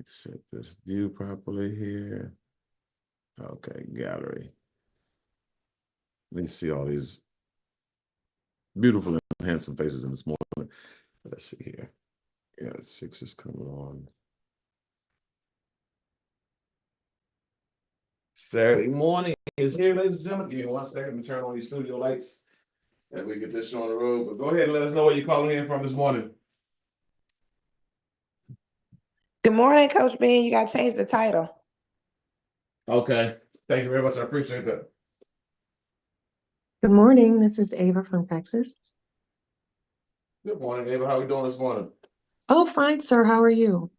Set this view properly here. Okay, gallery. Let me see all these beautiful and handsome faces in this morning. Let's see here. Yeah, 6 is coming on. Saturday morning is here, ladies and gentlemen. Give me 1 second to turn on these studio lights and we get this show on the road. But go ahead and let us know where you're calling in from this morning. Good morning, Coach Ben. You got to change the title. Okay. Thank you very much. I appreciate that. Good morning. This is Ava from Texas. Good morning, Ava. How are we doing this morning? Oh, fine, sir. How are you?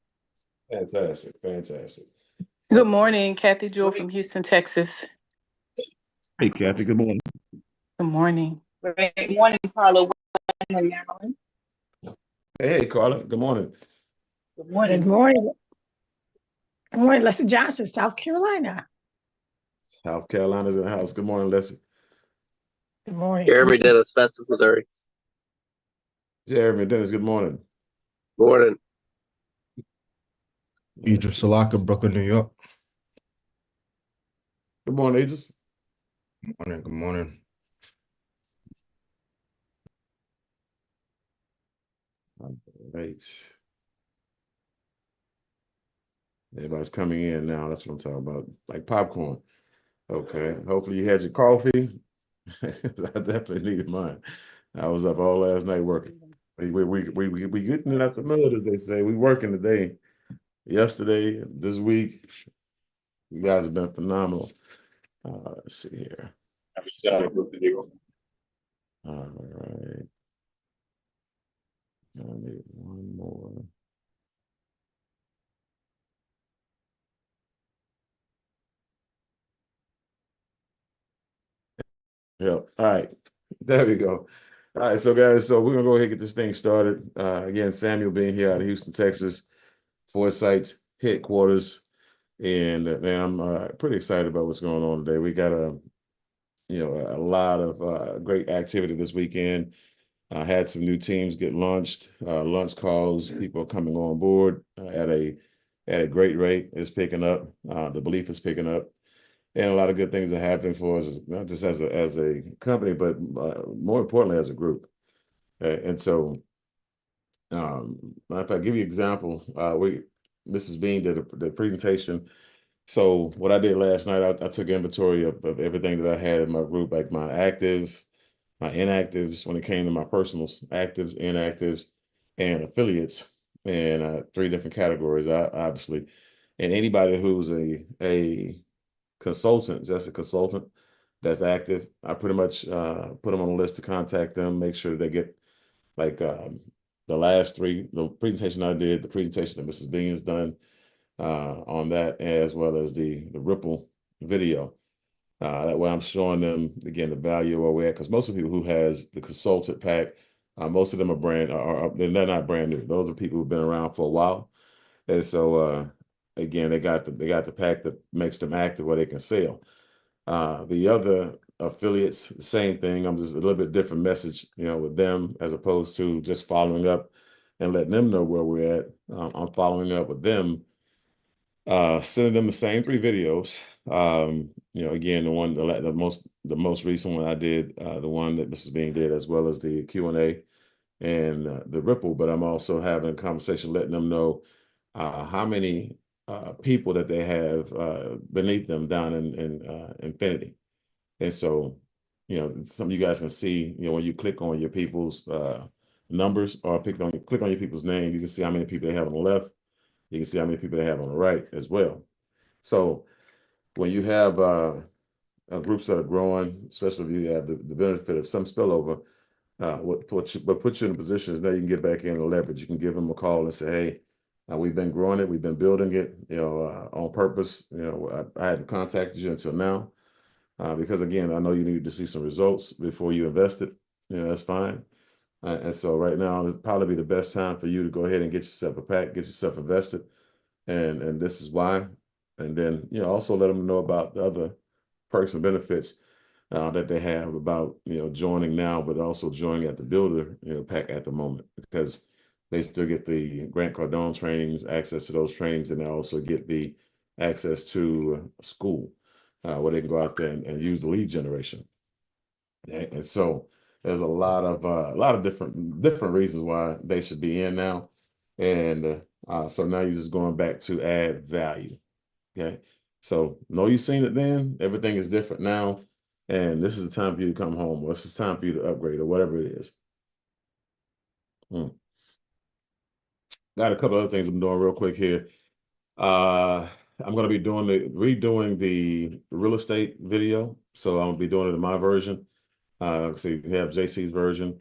Fantastic. Fantastic. Good morning, Kathy Jewell from Houston, Texas. Hey, Kathy. Good morning. Good morning. Great morning, Carla. Maryland. Hey, Carla. Good morning. Good morning. Good morning. Good morning, Leslie Johnson, South Carolina. South Carolina's in the house. Good morning, Leslie. Good morning. Jeremy Dennis, Festus, Missouri. Jeremy Dennis, good morning. Morning. Idris Salaka, Brooklyn, New York. Good morning, Idris. Good morning. Good morning. All right. Everybody's coming in now. That's what I'm talking about. Like popcorn. Okay. Hopefully you had your coffee. I definitely needed mine. I was up all last night working. We getting it out the mud, as they say. We working today, yesterday, this week. You guys have been phenomenal. Let's see here. All right. I need one more. Yep. All right. There we go. All right. So, guys, we're going to go ahead and get this thing started. Again, Samuel being here out of Houston, Texas, Foresight headquarters. And man, I'm pretty excited about what's going on today. We got a lot of great activity this weekend. I had some new teams get launched, launch calls, people are coming on board at a great rate. It's picking up. The belief is picking up. And a lot of good things are happening for us, not just as a company, but more importantly as a group. And so, if I give you an example, Mrs. Bean did the presentation. So what I did last night, I took inventory of everything that I had in my group, like my actives, my inactives, when it came to my personals, actives, inactives, and affiliates, and 3 different categories, obviously. And anybody who's a consultant, just a consultant that's active, I pretty much put them on a list to contact them, make sure they get like the last 3, the presentation I did, the presentation that Mrs. Bean has done on that, as well as the Ripple video. That way I'm showing them, again, the value of where we're at, because most of the people who has the consultant pack, most of them are they're not brand new. Those are people who've been around for a while. And so, again, they got the pack that makes them active where they can sell. The other affiliates, same thing. I'm just a little bit different message, with them as opposed to just following up and letting them know where we're at. I'm following up with them, sending them the same 3 videos. Again, the most recent one I did, the one that Mrs. Bean did, as well as the Q&A and the Ripple. But I'm also having a conversation, letting them know how many people that they have beneath them down in Infinity. And so, some of you guys can see, when you click on your people's numbers, or click on your people's name, you can see how many people they have on the left. You can see how many people they have on the right as well. So when you have groups that are growing, especially if you have the benefit of some spillover, what puts you in a position is now you can get back in and leverage. You can give them a call and say, hey, we've been growing it. We've been building it, on purpose. I hadn't contacted you until now because, again, I know you need to see some results before you invest it. That's fine. And so right now it'd probably be the best time for you to go ahead and get yourself a pack, get yourself invested. And this is why. And then, also let them know about the other perks and benefits that they have about, joining now, but also joining at the builder, pack at the moment. Because they still get the Grant Cardone trainings, access to those trainings, and they also get the access to school where they can go out there and use the lead generation. And so there's a lot of different reasons why they should be in now. And so now you're just going back to add value. Okay. So know you've seen it then. Everything is different now. And this is the time for you to come home, or this is time for you to upgrade, or whatever it is. Got a couple other things I'm doing real quick here. I'm going to be redoing the real estate video. So I'm gonna be doing it in my version. So you have JC's version,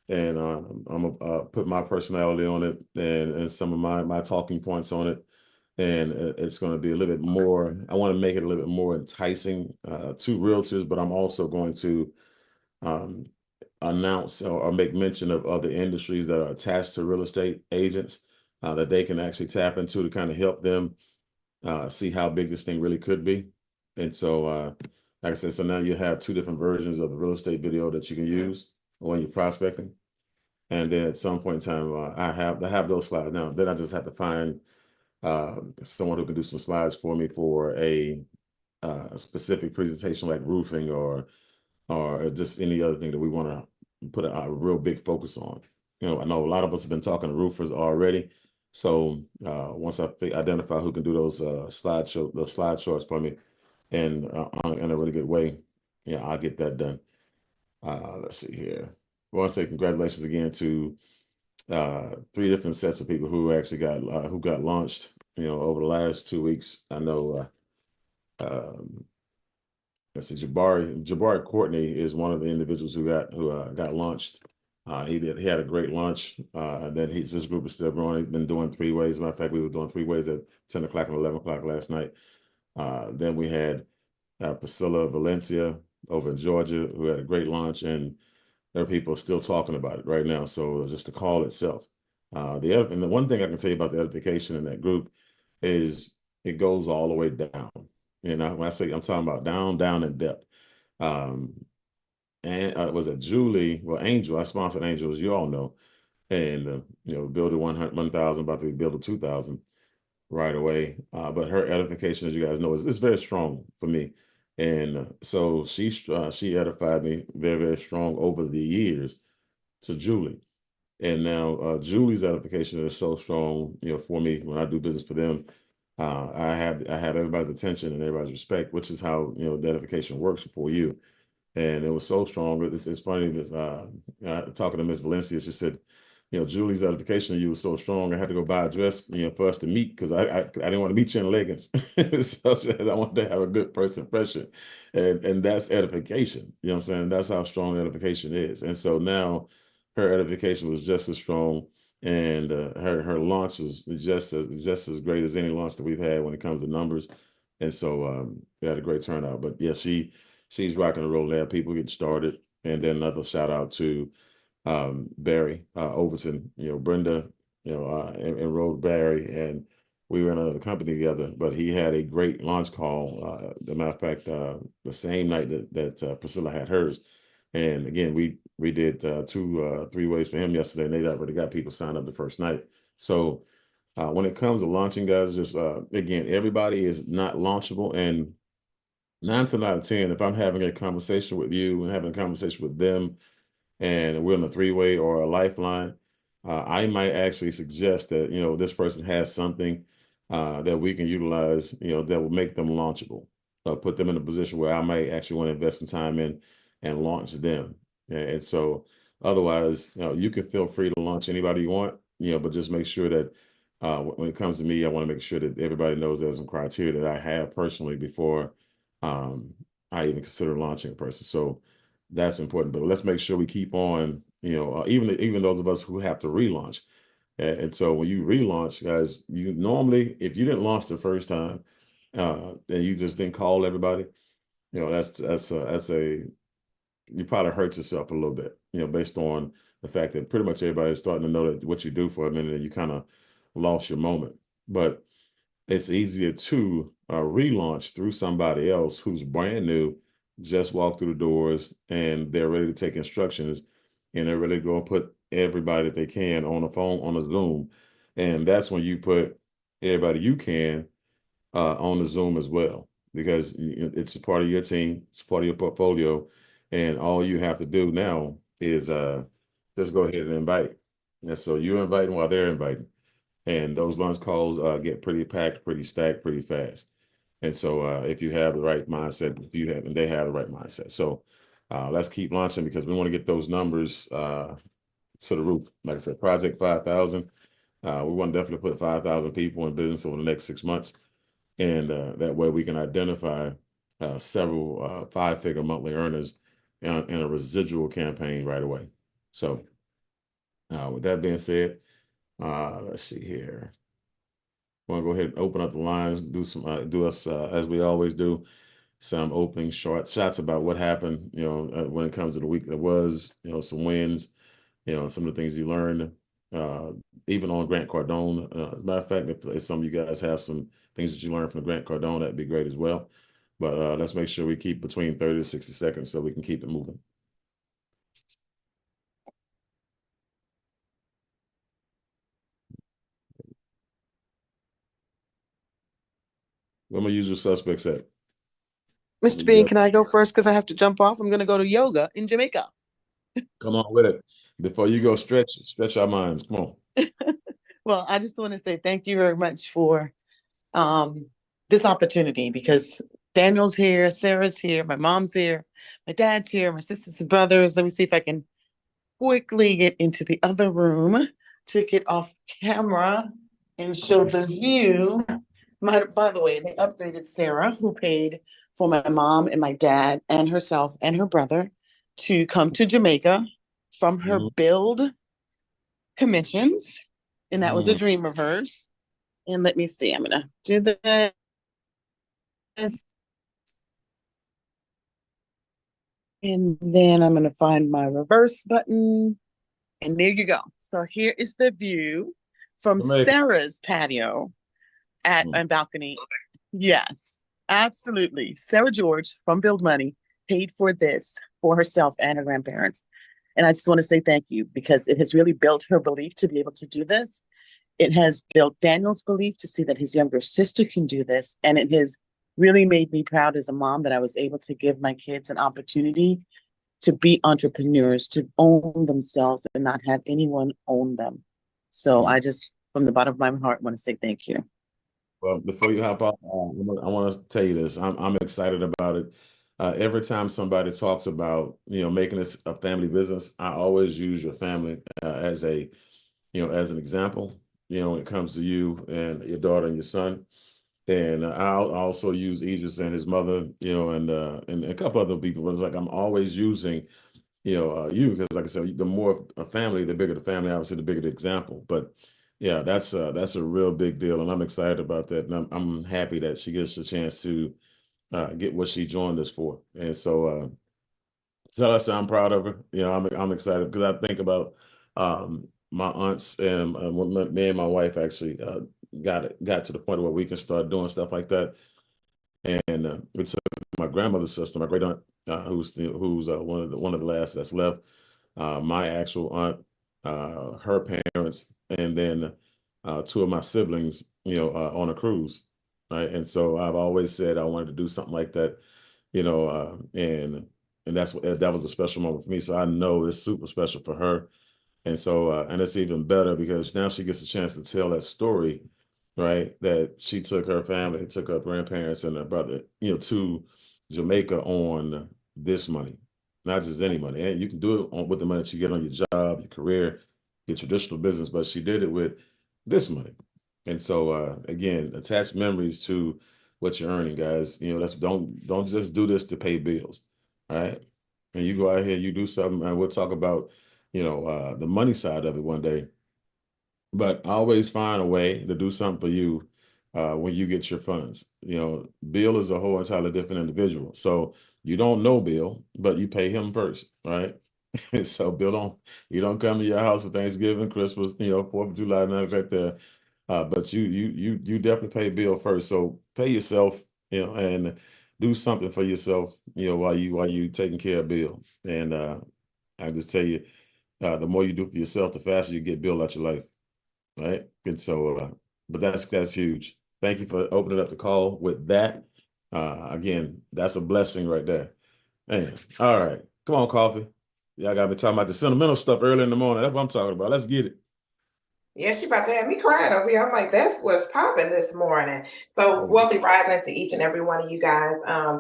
and I'm gonna put my personality on it and some of my talking points on it. And it's going to be a little bit more, I want to make it a little bit more enticing to realtors, but I'm also going to um, announce or make mention of other industries that are attached to real estate agents that they can actually tap into to kind of help them see how big this thing really could be. And so, like I said, so now you have two different versions of the real estate video that you can use when you're prospecting. And then at some point in time, I have those slides now. Then I just have to find someone who can do some slides for me for a specific presentation like roofing or just any other thing that we want to put a real big focus on. I know a lot of us have been talking to roofers already. So once I identify who can do those slide shorts for me and in a really good way, yeah, I'll get that done. Let's see here. I want to say congratulations again to 3 different sets of people who actually got launched, over the last 2 weeks. I know let's see, Jabari Courtney is one of the individuals who got launched. He had a great launch. And then this group is still growing. He's been doing 3-ways. As a matter of fact, we were doing 3-ways at 10 o'clock and 11 o'clock last night. Then we had Priscilla Valencia over in Georgia, who had a great launch, and there are people still talking about it right now. So just the call itself. And the one thing I can tell you about the edification in that group is it goes all the way down. When I say I'm talking about down in depth. Um, and was it Julie? Well, Angel, I sponsored Angel, as you all know, and build a 1,000, about to be build a 2,000 right away. But her edification, as you guys know, is very strong for me, and so she edified me very, very strong over the years to Julie. And now Julie's edification is so strong, for me when I do business for them. I have everybody's attention and everybody's respect, which is how the edification works for you. And it was so strong. It's funny that talking to Miss Valencia, she said, Julie's edification of you was so strong. I had to go buy a dress, for us to meet because I didn't want to meet you in leggings. So she said, I wanted to have a good first impression, and that's edification. You know what I'm saying? That's how strong edification is. And so now her edification was just as strong, and her launch was just as great as any launch that we've had when it comes to numbers. And so we had a great turnout. But yeah, she's rocking and rolling there. People get started. And then another shout out to Barry Overton. Brenda, enrolled Barry, and we were in a company together. But he had a great launch call. As a matter of fact, the same night that Priscilla had hers. And again, we did 3 ways for him yesterday, and they already got people signed up the first night. So when it comes to launching, guys, just again, everybody is not launchable, and 9 times out of 10, if I'm having a conversation with you and having a conversation with them, and we're in a 3-way or a lifeline, I might actually suggest that, this person has something that we can utilize, that will make them launchable, put them in a position where I might actually want to invest some time in and launch them. And so otherwise, you can feel free to launch anybody you want, but just make sure that when it comes to me, I want to make sure that everybody knows there's some criteria that I have personally before I even consider launching a person. So that's important. But let's make sure we keep on, even those of us who have to relaunch. And so when you relaunch, guys, you normally, if you didn't launch the first time, and you just didn't call everybody, you probably hurt yourself a little bit, based on the fact that pretty much everybody is starting to know that what you do for a minute, and you kind of lost your moment. But it's easier to relaunch through somebody else who's brand new, just walked through the doors, and they're ready to take instructions, and they're ready to go and put everybody that they can on a phone, on a Zoom. And that's when you put everybody you can on the Zoom as well, because it's a part of your team, it's part of your portfolio, and all you have to do now is just go ahead and invite. And so you're inviting while they're inviting, and those lunch calls get pretty packed, pretty stacked, pretty fast. And so if you have the right mindset, if you have, and they have the right mindset, so let's keep launching because we want to get those numbers to the roof. Like I said, Project 5,000. We want to definitely put 5,000 people in business over the next 6 months. And that way we can identify several five-figure monthly earners in a residual campaign right away. So with that being said, let's see here. I want to go ahead and open up the lines, do us as we always do, some opening shots about what happened, when it comes to the week that was, some wins, some of the things you learned, uh, even on Grant Cardone. As a matter of fact, if some of you guys have some things that you learned from Grant Cardone, that'd be great as well. But let's make sure we keep between 30 to 60 seconds so we can keep it moving. Where my usual suspects at? Mr. Bean, can I go first because I have to jump off? I'm going to go to yoga in Jamaica. Come on with it. Before you go, stretch our minds. Come on. Well, I just want to say thank you very much for this opportunity because Daniel's here, Sarah's here, my mom's here, my dad's here, my sisters and brothers. Let me see if I can quickly get into the other room to get off camera and show the view. By the way, they upgraded Sarah, who paid for my mom and my dad and herself and her brother to come to Jamaica from her build commissions. And that was a dream of hers. And let me see, I'm going to do this. And then I'm going to find my reverse button. And there you go. So here is the view from Sarah's patio and balcony. Yes, absolutely. Sarah George from Build Money paid for this for herself and her grandparents. And I just want to say thank you because it has really built her belief to be able to do this. It has built Daniel's belief to see that his younger sister can do this. And it has really made me proud as a mom that I was able to give my kids an opportunity to be entrepreneurs, to own themselves and not have anyone own them. So I just, from the bottom of my heart, want to say thank you. Well, before you hop off, I want to tell you this. I'm excited about it. Every time somebody talks about, making this a family business, I always use your family as as an example, when it comes to you and your daughter and your son. And I'll also use Idris and his mother, and a couple other people. But it's like I'm always using, you, because like I said, the more a family, the bigger the family, obviously the bigger the example. But yeah, that's a real big deal, and I'm excited about that. And I'm happy that she gets a chance to get what she joined us for. And so tell us I'm proud of her. I'm excited because I think about my aunts and when me and my wife actually got to the point where we can start doing stuff like that. And we took my grandmother's sister, my great aunt, who's one of the last that's left. My actual aunt, her parents, and then two of my siblings, on a cruise, right? And so I've always said I wanted to do something like that, and that was a special moment for me. So I know it's super special for her, and so and it's even better because now she gets a chance to tell that story, right? That she took her family, took her grandparents and her brother, to Jamaica on this money, not just any money. And you can do it with the money that you get on your job, your career, your traditional business, but she did it with this money. And so again, attach memories to what you're earning, guys. Don't just do this to pay bills, all right? And you go out here, you do something, and we'll talk about, the money side of it one day. But always find a way to do something for you when you get your funds. Bill is a whole entirely different individual. So you don't know Bill, but you pay him first, right? So Bill you don't come to your house for Thanksgiving, Christmas, 4th of July, nothing like that. But you definitely pay Bill first. So pay yourself, and do something for yourself, while you taking care of Bill. And I just tell you, the more you do for yourself, the faster you get built out your life. Right. And so, but that's huge. Thank you for opening up the call with that. Again, that's a blessing right there. Man, all right. Come on, coffee. Y'all got me talking about the sentimental stuff early in the morning. That's what I'm talking about. Let's get it. Yeah, she about to have me crying over here. I'm like, that's what's popping this morning. So wealthy rising to each and every one of you guys.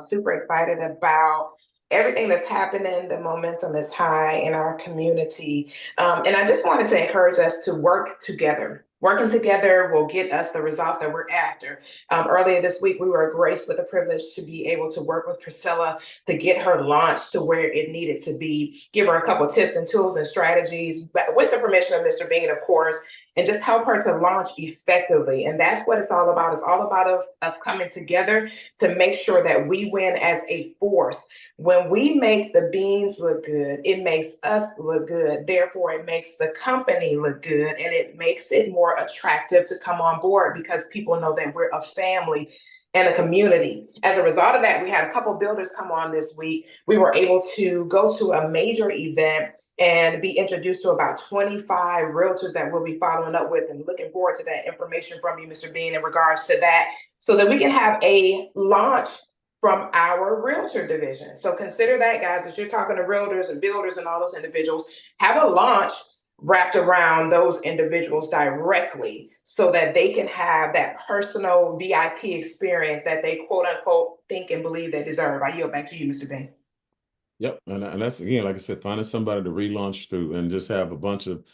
Super excited about everything that's happening. The momentum is high in our community. And I just wanted to encourage us to work together. Working together will get us the results that we're after. Earlier this week, we were graced with the privilege to be able to work with Priscilla to get her launched to where it needed to be, give her a couple tips and tools and strategies, but with the permission of Mr. Bean, of course, and just help her to launch effectively. And that's what it's all about. It's all about us coming together to make sure that we win as a force. When we make the beans look good, it makes us look good. Therefore, it makes the company look good and it makes it more attractive to come on board because people know that we're a family and a community. As a result of that, we had a couple builders come on this week. We were able to go to a major event and be introduced to about 25 realtors that we'll be following up with, and looking forward to that information from you, Mr. Bean, in regards to that, so that we can have a launch from our realtor division. So consider that, guys, as you're talking to realtors and builders and all those individuals, have a launch wrapped around those individuals directly so that they can have that personal VIP experience that they quote unquote think and believe they deserve. I yield back to you, Mr. Bean. Yep, and that's again, like I said, finding somebody to relaunch through and just have a bunch of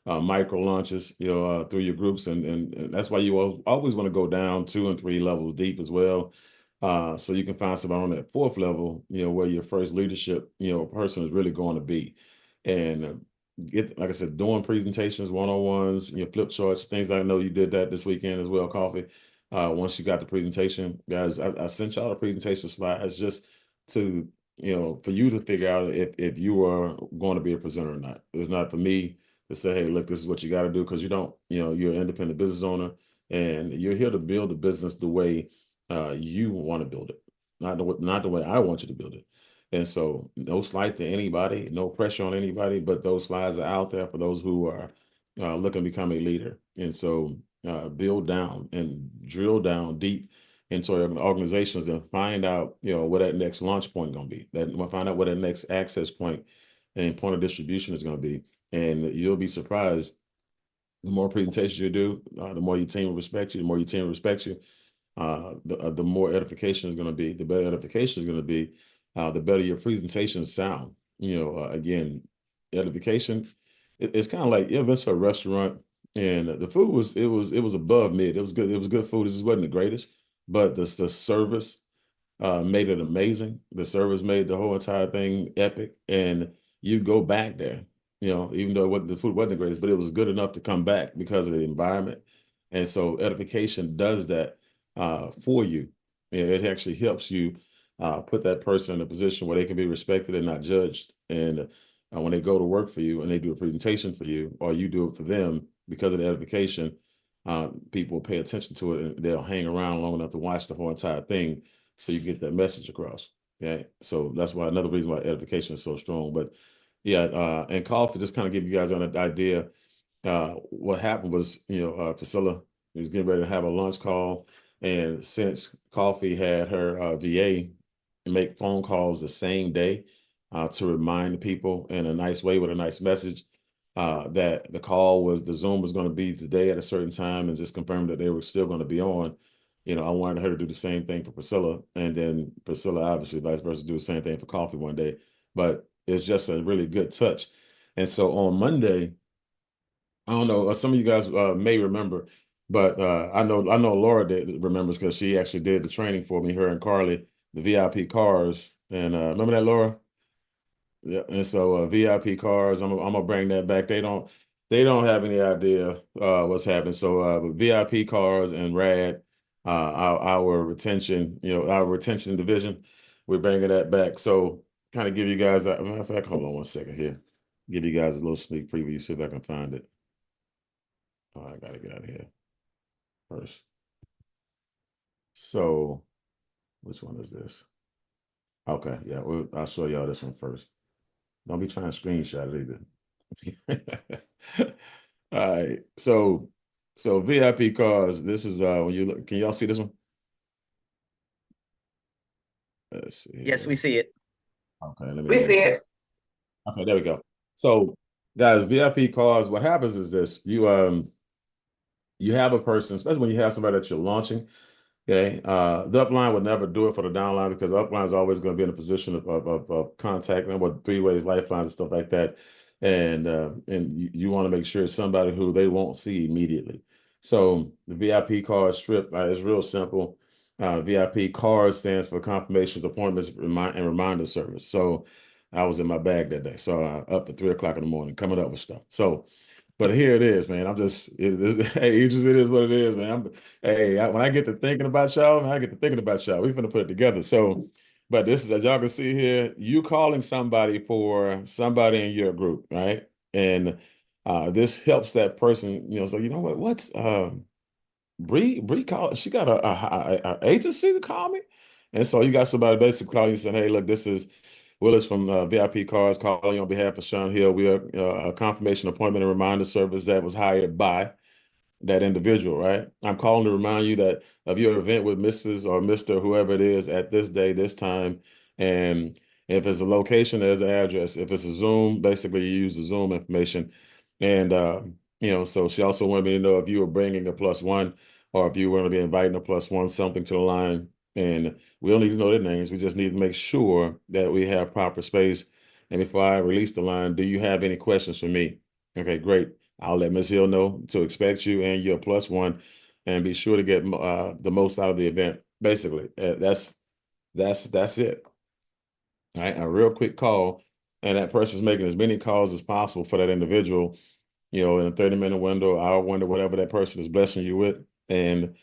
micro launches, through your groups, and that's why you always want to go down 2 and 3 levels deep as well, so you can find somebody on that 4th level, where your first leadership, person is really going to be, and get, like I said, doing presentations, one-on-ones, flip charts, things. I know you did that this weekend as well, coffee. Once you got the presentation, guys, I sent y'all the presentation slides just to for you to figure out if you are going to be a presenter or not. It's not for me to say, hey, look, this is what you got to do, because you don't, you're an independent business owner and you're here to build a business the way you want to build it, not the way I want you to build it. And so no slight to anybody, no pressure on anybody, but those slides are out there for those who are looking to become a leader. And so build down and drill down deep into organizations and find out, what that next launch point going to be. That we'll find out what that next access point and point of distribution is going to be. And you'll be surprised. The more presentations you do, the more your team will respect you. The more your team respects you, the more edification is going to be. The better edification is going to be, the better your presentations sound. Again, edification. It's kind of like you ever been to a restaurant and the food was above mid. It was good. It was good food. It just wasn't the greatest, but the service made it amazing. The service made the whole entire thing epic, and you go back there, even though the food wasn't the greatest, but it was good enough to come back because of the environment. And so edification does that for you. It actually helps you put that person in a position where they can be respected and not judged. And when they go to work for you and they do a presentation for you, or you do it for them, because of the edification, people will pay attention to it and they'll hang around long enough to watch the whole entire thing, so you get that message across. Okay, so that's why another reason why edification is so strong. But yeah, and coffee, just kind of give you guys an idea. What happened was, Priscilla was getting ready to have a lunch call, and since coffee had her VA make phone calls the same day to remind people in a nice way with a nice message that the Zoom was going to be today at a certain time, and just confirm that they were still going to be on. I wanted her to do the same thing for Priscilla, and then Priscilla, obviously, vice versa, do the same thing for coffee one day. But it's just a really good touch. And so on Monday, I don't know, some of you guys may remember, but I know Laura remembers, because she actually did the training for me, her and Carly, the VIP cars. And remember that, Laura? Yeah, and so VIP cars, I'm gonna bring that back. They don't have any idea what's happening. So with VIP cars and RAD, our retention, our retention division, we're bringing that back. So kind of give you guys a matter of fact, hold on one second here. Give you guys a little sneak preview, see if I can find it. Oh, I gotta get out of here first. So which one is this? Okay, yeah, I'll show y'all this one first. Don't be trying to screenshot it either. All right. So VIP cars, this is when you look, can y'all see this one? Let's see Yes, here. we see it. Okay, let me We make see sure. it. Okay, there we go. So guys, VIP cars, what happens is this. You have a person, especially when you have somebody that you're launching. Okay. The upline would never do it for the downline because the upline is always going to be in a position of contact and what three ways, lifelines, and stuff like that. And you want to make sure it's somebody who they won't see immediately. So the VIP card strip is real simple. VIP card stands for confirmations, appointments, and reminder service. So I was in my bag that day. So up at 3 o'clock in the morning, coming up with stuff. So but here it is, man. Hey, it is what it is, man. When I get to thinking about y'all, man, I get to thinking about y'all. We're gonna put it together. So, but this is, as y'all can see here, you calling somebody for somebody in your group, right? And this helps that person, so you know what? Bree called, she got a agency to call me. And so you got somebody basically calling you saying, hey, look, this is Willis from VIP Cars calling on behalf of Sean Hill. We are a confirmation appointment and reminder service that was hired by that individual, right? I'm calling to remind you that of your event with Mrs. or Mr. whoever it is at this day, this time. And if it's a location, there's an address. If it's a Zoom, basically you use the Zoom information. And, so she also wanted me to know if you were bringing a +1 or if you were going to be inviting a +1 something to the line. And we don't need to know their names. We just need to make sure that we have proper space. And before I release the line, do you have any questions for me? Okay, great. I'll let Ms. Hill know to expect you and your +1, and be sure to get the most out of the event. Basically, that's it. All right, a real quick call, and that person's making as many calls as possible for that individual. In a 30-minute window, hour window, whatever that person is blessing you with, and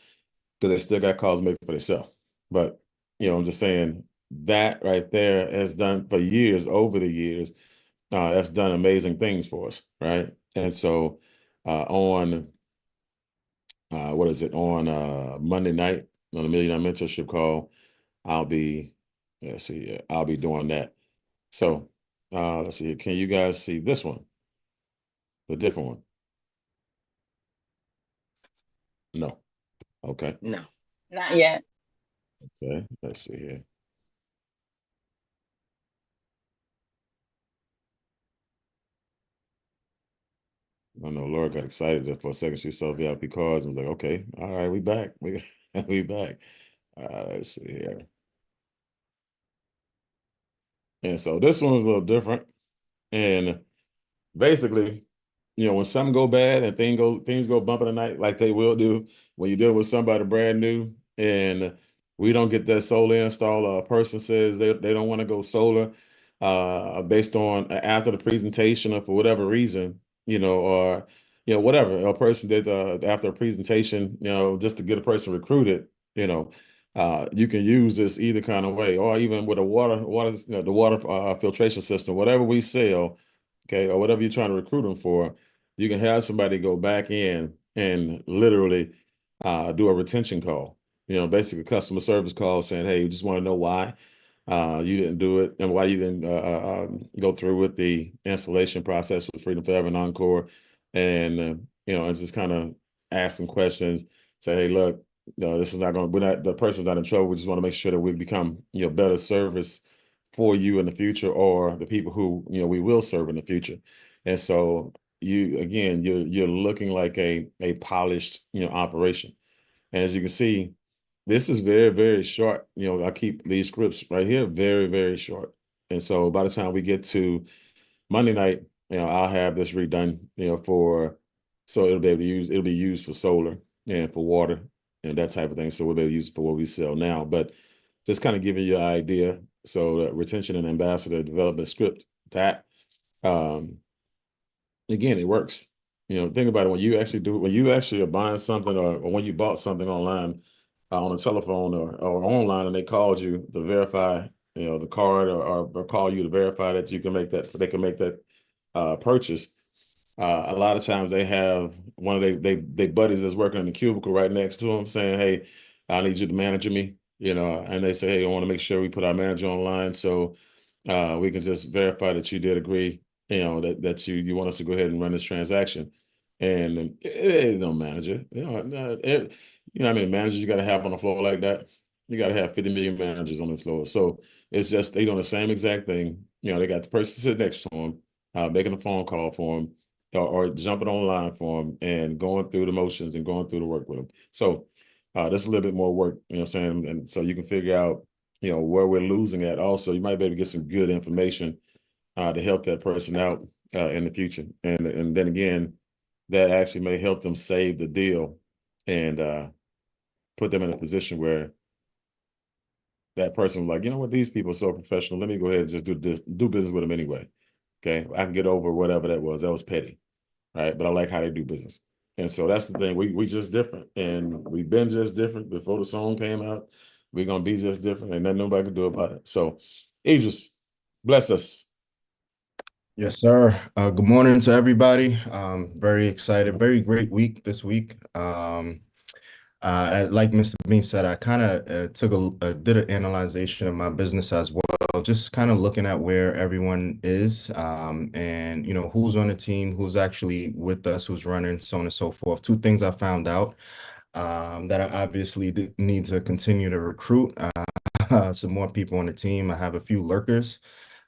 because they still got calls to make for themselves. But I'm just saying that right there has done for years, over the years. That's done amazing things for us, right? And so on what is it, on Monday night on the Millionaire Mentorship Call, I'll be let's see, I'll be doing that. So let's see, can you guys see this one, the different one? No. Okay. No. Not yet. Okay, let's see here. I know Laura got excited there for a second. She saw VIP cards and was like, okay, all right, we back. We back. Let's see here. And so this one was a little different. And basically, when something go bad and things go bump in the night like they will do when you're dealing with somebody brand new and we don't get that solar install, or a person says they don't want to go solar based on after the presentation or for whatever reason, or whatever. A person did after a presentation, just to get a person recruited, you can use this either kind of way, or even with a the water filtration system, whatever we sell, okay, or whatever you're trying to recruit them for, you can have somebody go back in and literally do a retention call, basically customer service call saying, hey, you just want to know why you didn't do it and why you didn't go through with the installation process with Freedom Forever and Encore. And, and just kind of ask some questions, say, hey, look, this is not going to, the person's not in trouble. We just want to make sure that we become, better service for you in the future, or the people who, we will serve in the future. And so you're looking like a polished, operation. And as you can see, this is very, very short. I keep these scripts right here very, very short. And so by the time we get to Monday night, I'll have this redone, so it'll be used for solar and for water and that type of thing. So we'll be able to use it for what we sell now. But just kind of giving you an idea. So that retention and ambassador development script, that again, it works. Think about it. When you actually are buying something, or when you bought something online, on a telephone or online, and they called you to verify, the card, or call you to verify that they can make that purchase. A lot of times they have one of they buddies that's working in the cubicle right next to them saying, hey, I need you to manager me, and they say, hey, I want to make sure we put our manager online so we can just verify that you did agree that you want us to go ahead and run this transaction. And it no manager, how many managers you got to have on the floor like that? You got to have 50 million managers on the floor. So it's just they doing the same exact thing. They got the person sitting next to them, making a phone call for them, or jumping online for them and going through the motions and going through the work with them. So that's a little bit more work, you know what I'm saying? And so you can figure out, where we're losing at. Also, you might be able to get some good information to help that person out in the future. And then again, that actually may help them save the deal and put them in a position where that person was like, you know what, these people are so professional. Let me go ahead and just do business with them anyway. Okay, I can get over whatever that was. That was petty, right? But I like how they do business. And so that's the thing. We just different, and we've been just different before the song came out. We're gonna be just different, and nothing nobody can do about it. So, Idris, bless us. Yes, sir. Good morning to everybody. Very excited. Very great week this week. Like Mr. Bean said, I kind of did an analyzation of my business as well, just kind of looking at where everyone is, and who's on the team, who's actually with us, who's running, so on and so forth. Two things I found out that I obviously need to continue to recruit some more people on the team. I have a few lurkers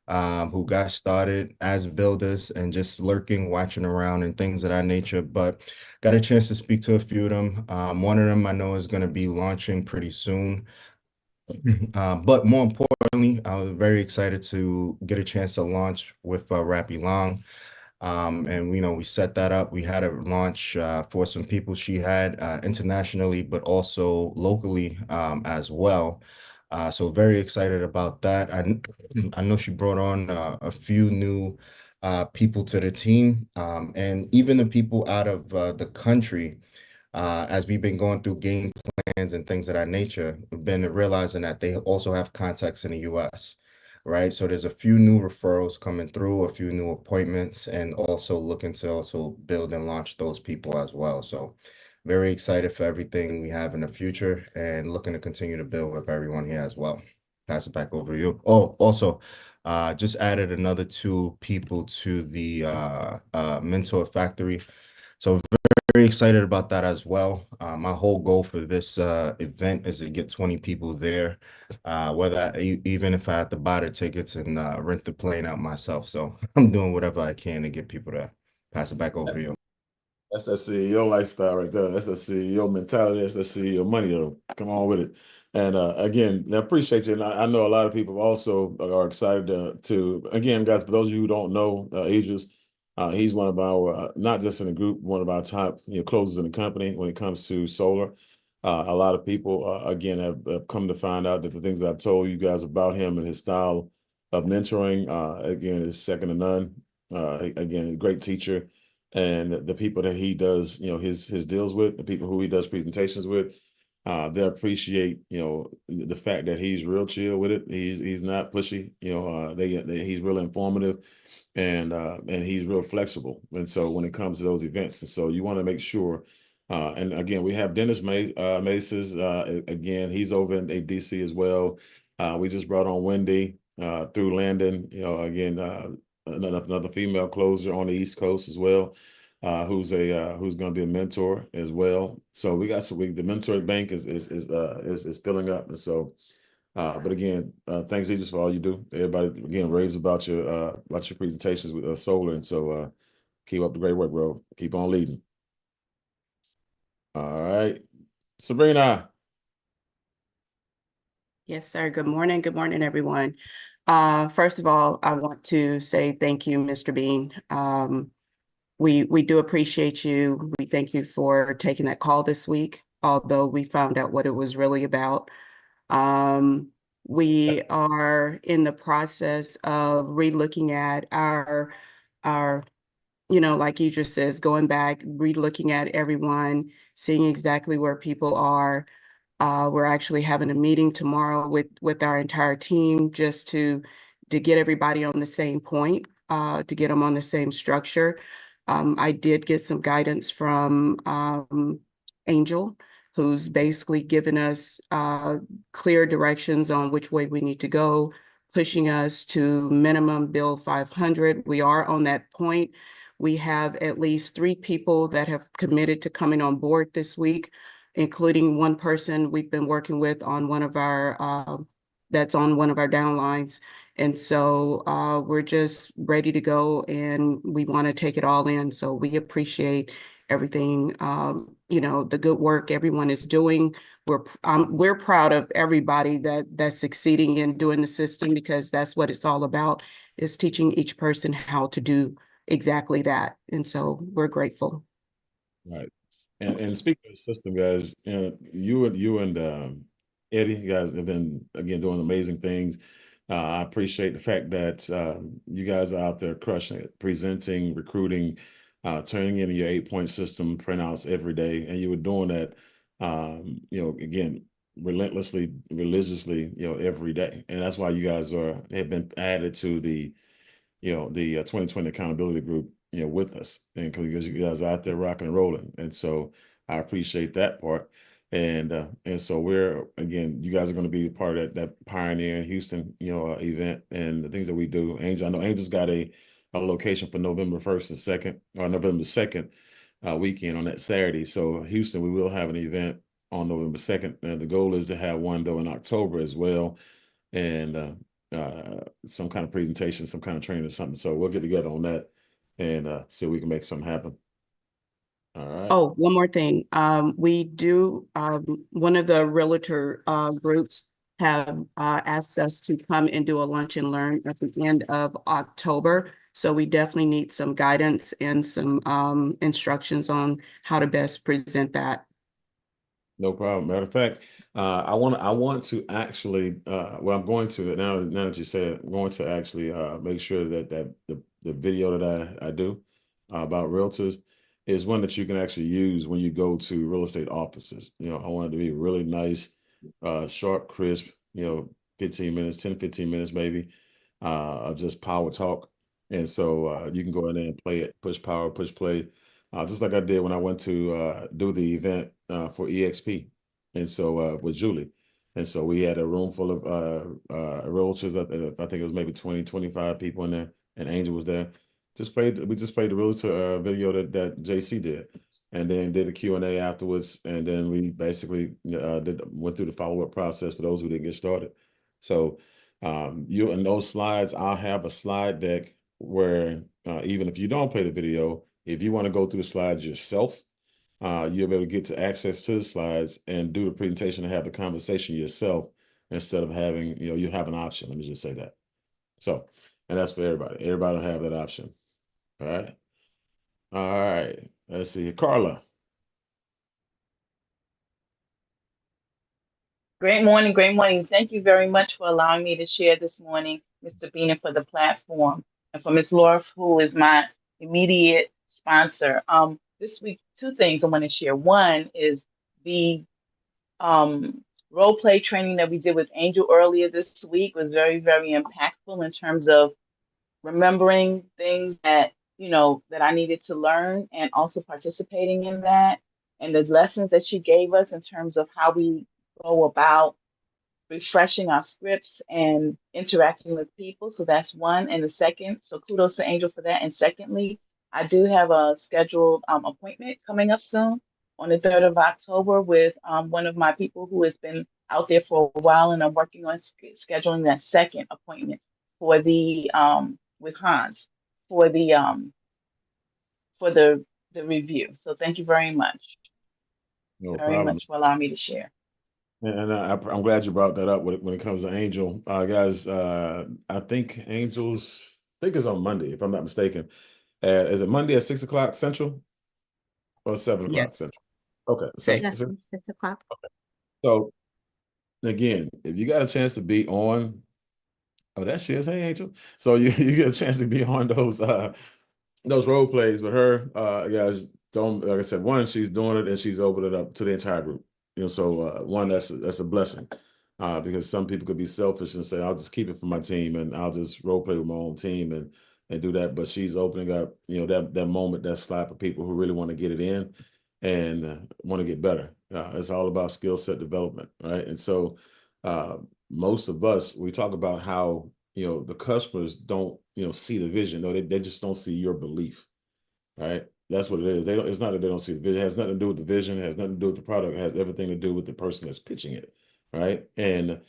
who got started as builders and just lurking, watching around and things of that nature. But got a chance to speak to a few of them. One of them I know is going to be launching pretty soon. But more importantly, I was very excited to get a chance to launch with Rappy Long. And we set that up. We had a launch for some people she had internationally, but also locally as well. So very excited about that. I know she brought on a few new people to the team, and even the people out of the country. As we've been going through game plans and things of that nature, we've been realizing that they also have contacts in the U.S. Right. So there's a few new referrals coming through, a few new appointments, and also looking to also build and launch those people as well. So very excited for everything we have in the future and looking to continue to build with everyone here as well. Pass it back over to you. Oh, also, just added another two people to the Mentor Factory. So very excited about that as well. My whole goal for this event is to get 20 people there, even if I have to buy the tickets and rent the plane out myself. So I'm doing whatever I can to get people to pass it back over to you. That's that CEO lifestyle right there. That's the CEO mentality. That's the CEO money, though. Come on with it. And again, I appreciate you. And I know a lot of people also are excited again, guys, for those of you who don't know Idris, he's one of our, not just in the group, one of our top closers in the company when it comes to solar. A lot of people, again, have come to find out that the things that I've told you guys about him and his style of mentoring, again, is second to none. Again, a great teacher. And the people that he does, his deals with, the people who he does presentations with, they appreciate, the fact that he's real chill with it. He's not pushy, he's real informative, and he's real flexible. And so when it comes to those events, and so you want to make sure. And again, we have Dennis Maces. Again, he's over in DC as well. We just brought on Wendy through Landon. Again, another female closer on the East Coast as well, who's going to be a mentor as well. So we got the mentor bank is filling up, and so. But again, thanks Idris for all you do. Everybody again raves about your presentations with solar, and so keep up the great work, bro. Keep on leading. All right, Sabrina. Yes, sir. Good morning. Good morning, everyone. First of all, I want to say thank you, Mr. Bean. We do appreciate you. We thank you for taking that call this week, although we found out what it was really about. We are in the process of relooking at our like you just says, going back, relooking at everyone, seeing exactly where people are. We're actually having a meeting tomorrow with our entire team just to get everybody on the same point, to get them on the same structure. I did get some guidance from Angel, who's basically given us clear directions on which way we need to go pushing us to minimum bill 500. We are on that point. We have at least 3 people that have committed to coming on board this week, including one person we've been working with on one of our that's on one of our downlines. And so we're just ready to go, and we want to take it all in. So we appreciate everything, the good work everyone is doing. We're proud of everybody that's succeeding in doing the system, because that's what it's all about, is teaching each person how to do exactly that. And so we're grateful. Right. And speaking of the system, guys, you and Eddie, you guys have been again doing amazing things. I appreciate the fact that you guys are out there crushing it, presenting, recruiting, turning in your 8-point system printouts every day, and you were doing that, again, relentlessly, religiously, every day, and that's why you guys have been added to the 2020 accountability group, with us, and because you guys are out there rocking and rolling. And so I appreciate that part. And so you guys are going to be part of that Pioneer in Houston, event, and the things that we do. I know Angel's got a location for November 1st and 2nd, or November 2nd weekend on that Saturday. So Houston, we will have an event on November 2nd. And the goal is to have one though in October as well. And some kind of presentation, some kind of training or something. So we'll get together on that and see if we can make something happen. All right. Oh, one more thing. We do, one of the realtor groups have asked us to come and do a lunch and learn at the end of October. So we definitely need some guidance and some instructions on how to best present that. No problem. Matter of fact, I want to actually, I'm going to now that you said it, I'm going to actually make sure that the video that I do about realtors is one that you can actually use when you go to real estate offices. I want it to be really nice, sharp, crisp, 15 minutes, 10, 15 minutes maybe, of just power talk. And so you can go in there and play it, push power, push play, just like I did when I went to do the event for EXP. And so with Julie. And so we had a room full of realtors. I think it was maybe 20, 25 people in there, and Angel was there. We just played the realtor video that JC did, and then did a Q&A afterwards. And then we basically went through the follow-up process for those who didn't get started. So you and those slides, I'll have a slide deck where even if you don't play the video, if you want to go through the slides yourself, you'll be able to get to access to the slides and do the presentation and have the conversation yourself instead of having, you have an option. Let me just say that. So, and that's for everybody. Everybody will have that option. All right. All right. Let's see. Carla. Great morning, great morning. Thank you very much for allowing me to share this morning, Mr. Beener, for the platform, and for Ms. Laura, who is my immediate sponsor. This week, 2 things I want to share. One is the role play training that we did with Angel earlier this week was very, very impactful in terms of remembering things that that I needed to learn, and also participating in that, and the lessons that she gave us in terms of how we go about refreshing our scripts and interacting with people. So that's one. And the second, so kudos to Angel for that. And secondly, I do have a scheduled appointment coming up soon on the 3rd of October with one of my people who has been out there for a while, and I'm working on scheduling that second appointment for the with Hans for the review. So thank you very much. No Very problem. much for allowing me to share. And I'm glad you brought that up when it comes to Angel. Guys, I think it's on Monday, if I'm not mistaken. Is it Monday at 6 o'clock Central or 7 o'clock Yes. Central? Okay. 6. 6 o'clock. So again, if you got a chance to be on, oh, that she is. Hey, Angel. So you get a chance to be on those role plays with her. Guys, don't, like I said, one, she's doing it and she's opening it up to the entire group. So one, that's a blessing. Because some people could be selfish and say, I'll just keep it for my team and I'll just role play with my own team and do that. But she's opening up, that moment, that slot for people who really want to get it in and want to get better. It's all about skill set development, right? And so most of us, we talk about how the customers don't, see the vision. No, they just don't see your belief, right? That's what it is. They don't, it's not that they don't see the vision. It has nothing to do with the vision. It has nothing to do with the product. It has everything to do with the person that's pitching it, right? And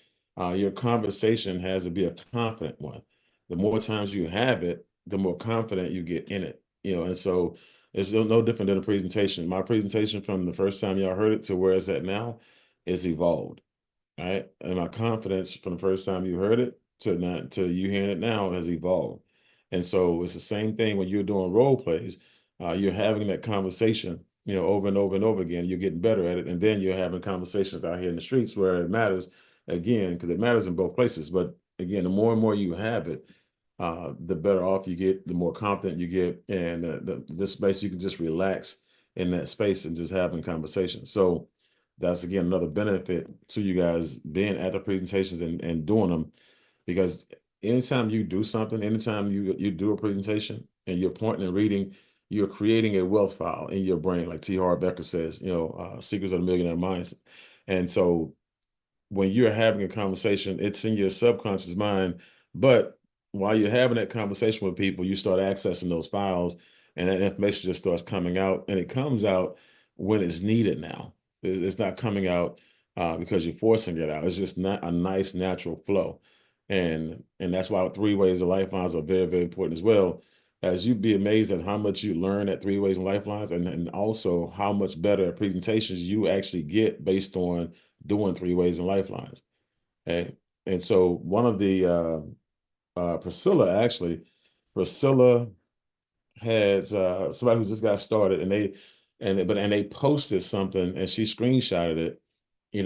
your conversation has to be a confident one. The more times you have it, the more confident you get in it, and so it's no different than a presentation. My presentation from the first time y'all heard it to where it's at now is evolved, right? And my confidence from the first time you heard it to not to you hearing it now has evolved. And so it's the same thing when you're doing role plays. You're having that conversation, over and over and over again. You're getting better at it, and then you're having conversations out here in the streets where it matters again, because it matters in both places. But again, the more and more you have it, the better off you get, the more confident you get, and this space you can just relax in that space and just having conversations. So that's again another benefit to you guys being at the presentations and doing them, because anytime you do something, anytime you do a presentation and you're pointing and reading, you're creating a wealth file in your brain, like T. Harv Becker says, secrets of the millionaire minds. And so when you're having a conversation, it's in your subconscious mind. But while you're having that conversation with people, you start accessing those files, and that information just starts coming out. And it comes out when it's needed now. It's not coming out because you're forcing it out. It's just not a nice, natural flow. And that's why 3 ways of lifelines are very, very important as well. As you'd be amazed at how much you learn at 3 ways and lifelines, and also how much better presentations you actually get based on doing 3 ways and lifelines. Okay. And so one of the Priscilla had somebody who just got started, and they posted something, and she screenshotted it,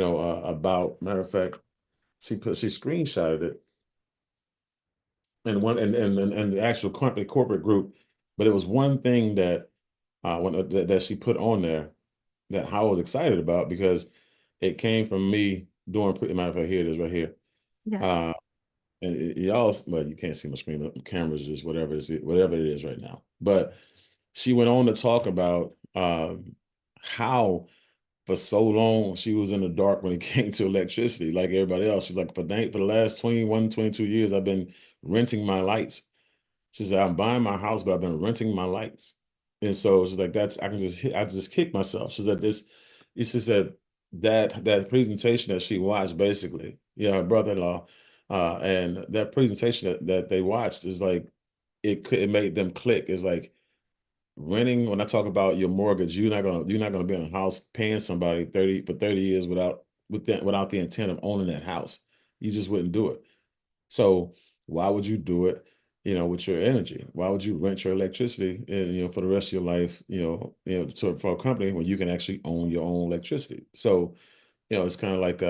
about, matter of fact, she screenshotted it and the actual corporate group. But it was one thing that that she put on there that I was excited about, because it came from me doing pretty matter of fact, here it is right here. Yes. And y'all, well, you can't see my screen. The cameras is whatever it is right now. But she went on to talk about how for so long she was in the dark when it came to electricity, like everybody else. She's like, for the last 21, 22 years, I've been renting my lights. She said, I'm buying my house, but I've been renting my lights. And so she's like, I just kick myself. She said she said that presentation that she watched, basically, her brother-in-law, and that presentation that they watched is like, it made them click. It's like renting. When I talk about your mortgage, you're not gonna be in a house paying somebody 30 years without the intent of owning that house. You just wouldn't do it. So why would you do it, with your energy? Why would you rent your electricity and, for the rest of your life, for a company when you can actually own your own electricity? So, it's kind of like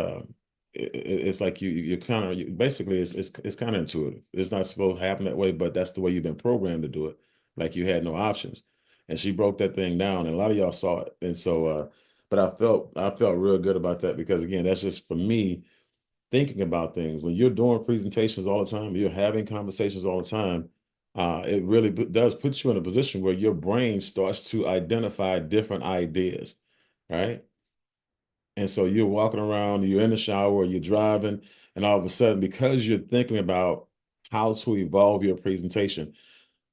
it's like you're kind of basically it's kind of intuitive. It's not supposed to happen that way, but that's the way you've been programmed to do it. Like you had no options. And she broke that thing down, and a lot of y'all saw it. And so but I felt real good about that, because again, that's just for me thinking about things. When you're doing presentations all the time, you're having conversations all the time, it really does put you in a position where your brain starts to identify different ideas, right? And so you're walking around, you're in the shower, you're driving, and all of a sudden, because you're thinking about how to evolve your presentation,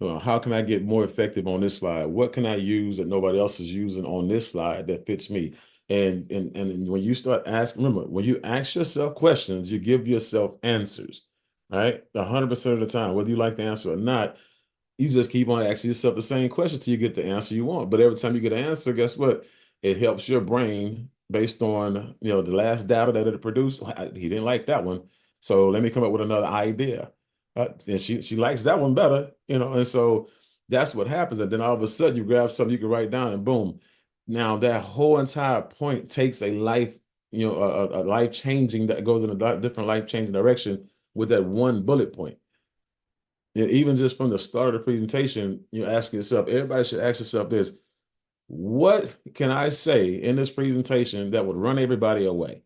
how can I get more effective on this slide? What can I use that nobody else is using on this slide that fits me? And when you start asking, remember, when you ask yourself questions, you give yourself answers, right? 100% of the time, whether you like the answer or not, you just keep on asking yourself the same question till you get the answer you want. But every time you get an answer, guess what? It helps your brain based on, the last data that it produced. He didn't like that one, so let me come up with another idea. And she likes that one better, and so that's what happens. And then all of a sudden you grab something you can write down, and boom. Now that whole entire point takes a life, a life changing, that goes in a different life changing direction with that one bullet point. Even just from the start of the presentation, you're asking yourself, everybody should ask yourself this: what can I say in this presentation that would run everybody away?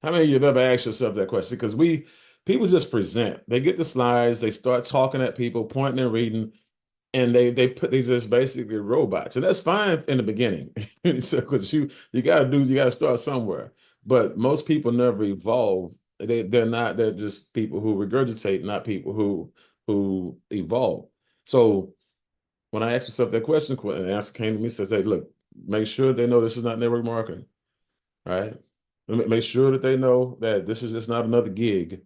How many of you have ever asked yourself that question? Because people just present, they get the slides, they start talking at people, pointing and reading, and they put these as basically robots. And that's fine in the beginning, because you got to start somewhere. But most people never evolve they're just people who regurgitate, not people who evolve. So when I asked myself that question, and the answer came to me, says, hey, look, make sure they know this is not network marketing, right? Make sure that they know that this is just not another gig,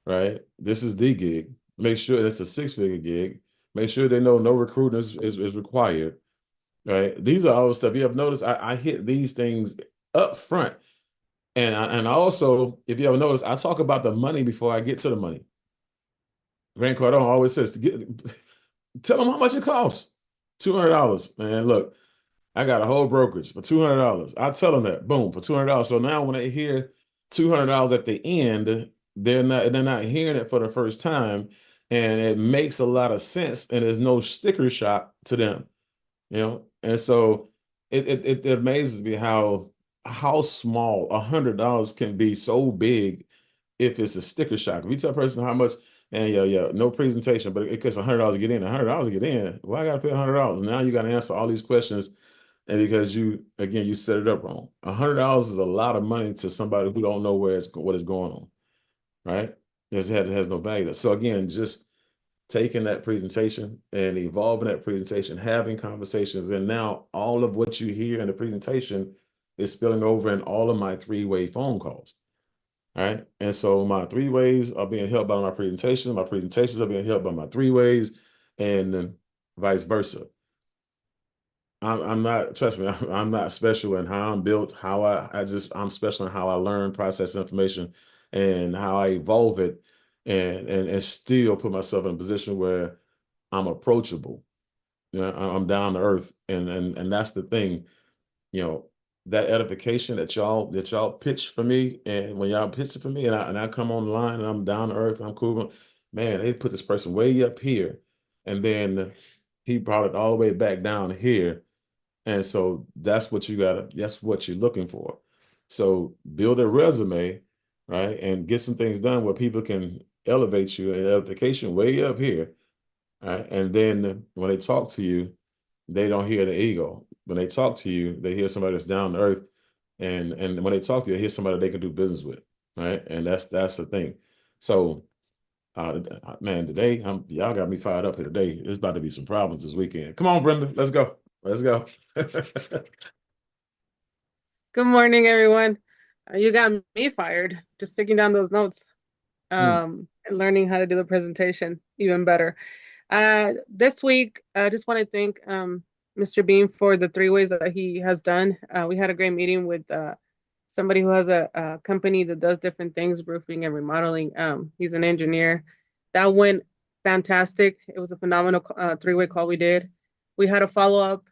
right? This is the gig. Make sure it's a 6-figure gig. Make sure they know no recruiting is required, right? These are all the stuff you have noticed. I hit these things up front. And I also, if you ever notice, I talk about the money before I get to the money. Grant Cardone always says, tell them how much it costs. $200. Man, look, I got a whole brokerage for $200. I tell them that, boom, for $200. So now when they hear $200 at the end, they're not hearing it for the first time, and it makes a lot of sense, and there's no sticker shock to them, you know. And so it amazes me how small $100 can be so big if it's a sticker shock. If you tell a person how much, and yeah, no presentation, but it costs $100 to get in, $100 to get in. Well, I got to pay $100. Now you got to answer all these questions, and because you set it up wrong. $100 is a lot of money to somebody who don't know what is going on, right? It has no value. So again, just taking that presentation and evolving that presentation, having conversations, and now all of what you hear in the presentation is spilling over in all of my 3-way phone calls. All right. And so my 3 ways are being helped by my presentations. My presentations are being helped by my 3 ways, and vice versa. I'm not, trust me, I'm not special in how I'm built, how I'm special in how I learn, process information, and how I evolve it, and still put myself in a position where I'm approachable. You know, I'm down to earth, and that's the thing. You know, that edification that y'all pitch for me, and when y'all pitch it for me, and I come on the line and I'm down to earth, I'm cool, man, they put this person way up here, and then he brought it all the way back down here. And so that's what you're looking for. So build a resume, right? And get some things done where people can elevate you, and edification way up here. Right. And then when they talk to you, they don't hear the ego. When they talk to you, they hear somebody that's down to earth. And when they talk to you, they hear somebody they can do business with. Right. And that's the thing. So man, today y'all got me fired up here today. There's about to be some problems this weekend. Come on, Brenda, let's go. Let's go. Good morning, everyone. You got me fired just taking down those notes and learning how to do the presentation even better. This week, I just want to thank Mr. Beam for the 3 ways that he has done. We had a great meeting with somebody who has a company that does different things, roofing and remodeling. He's an engineer. That went fantastic. It was a phenomenal 3-way call we did. We had a follow-up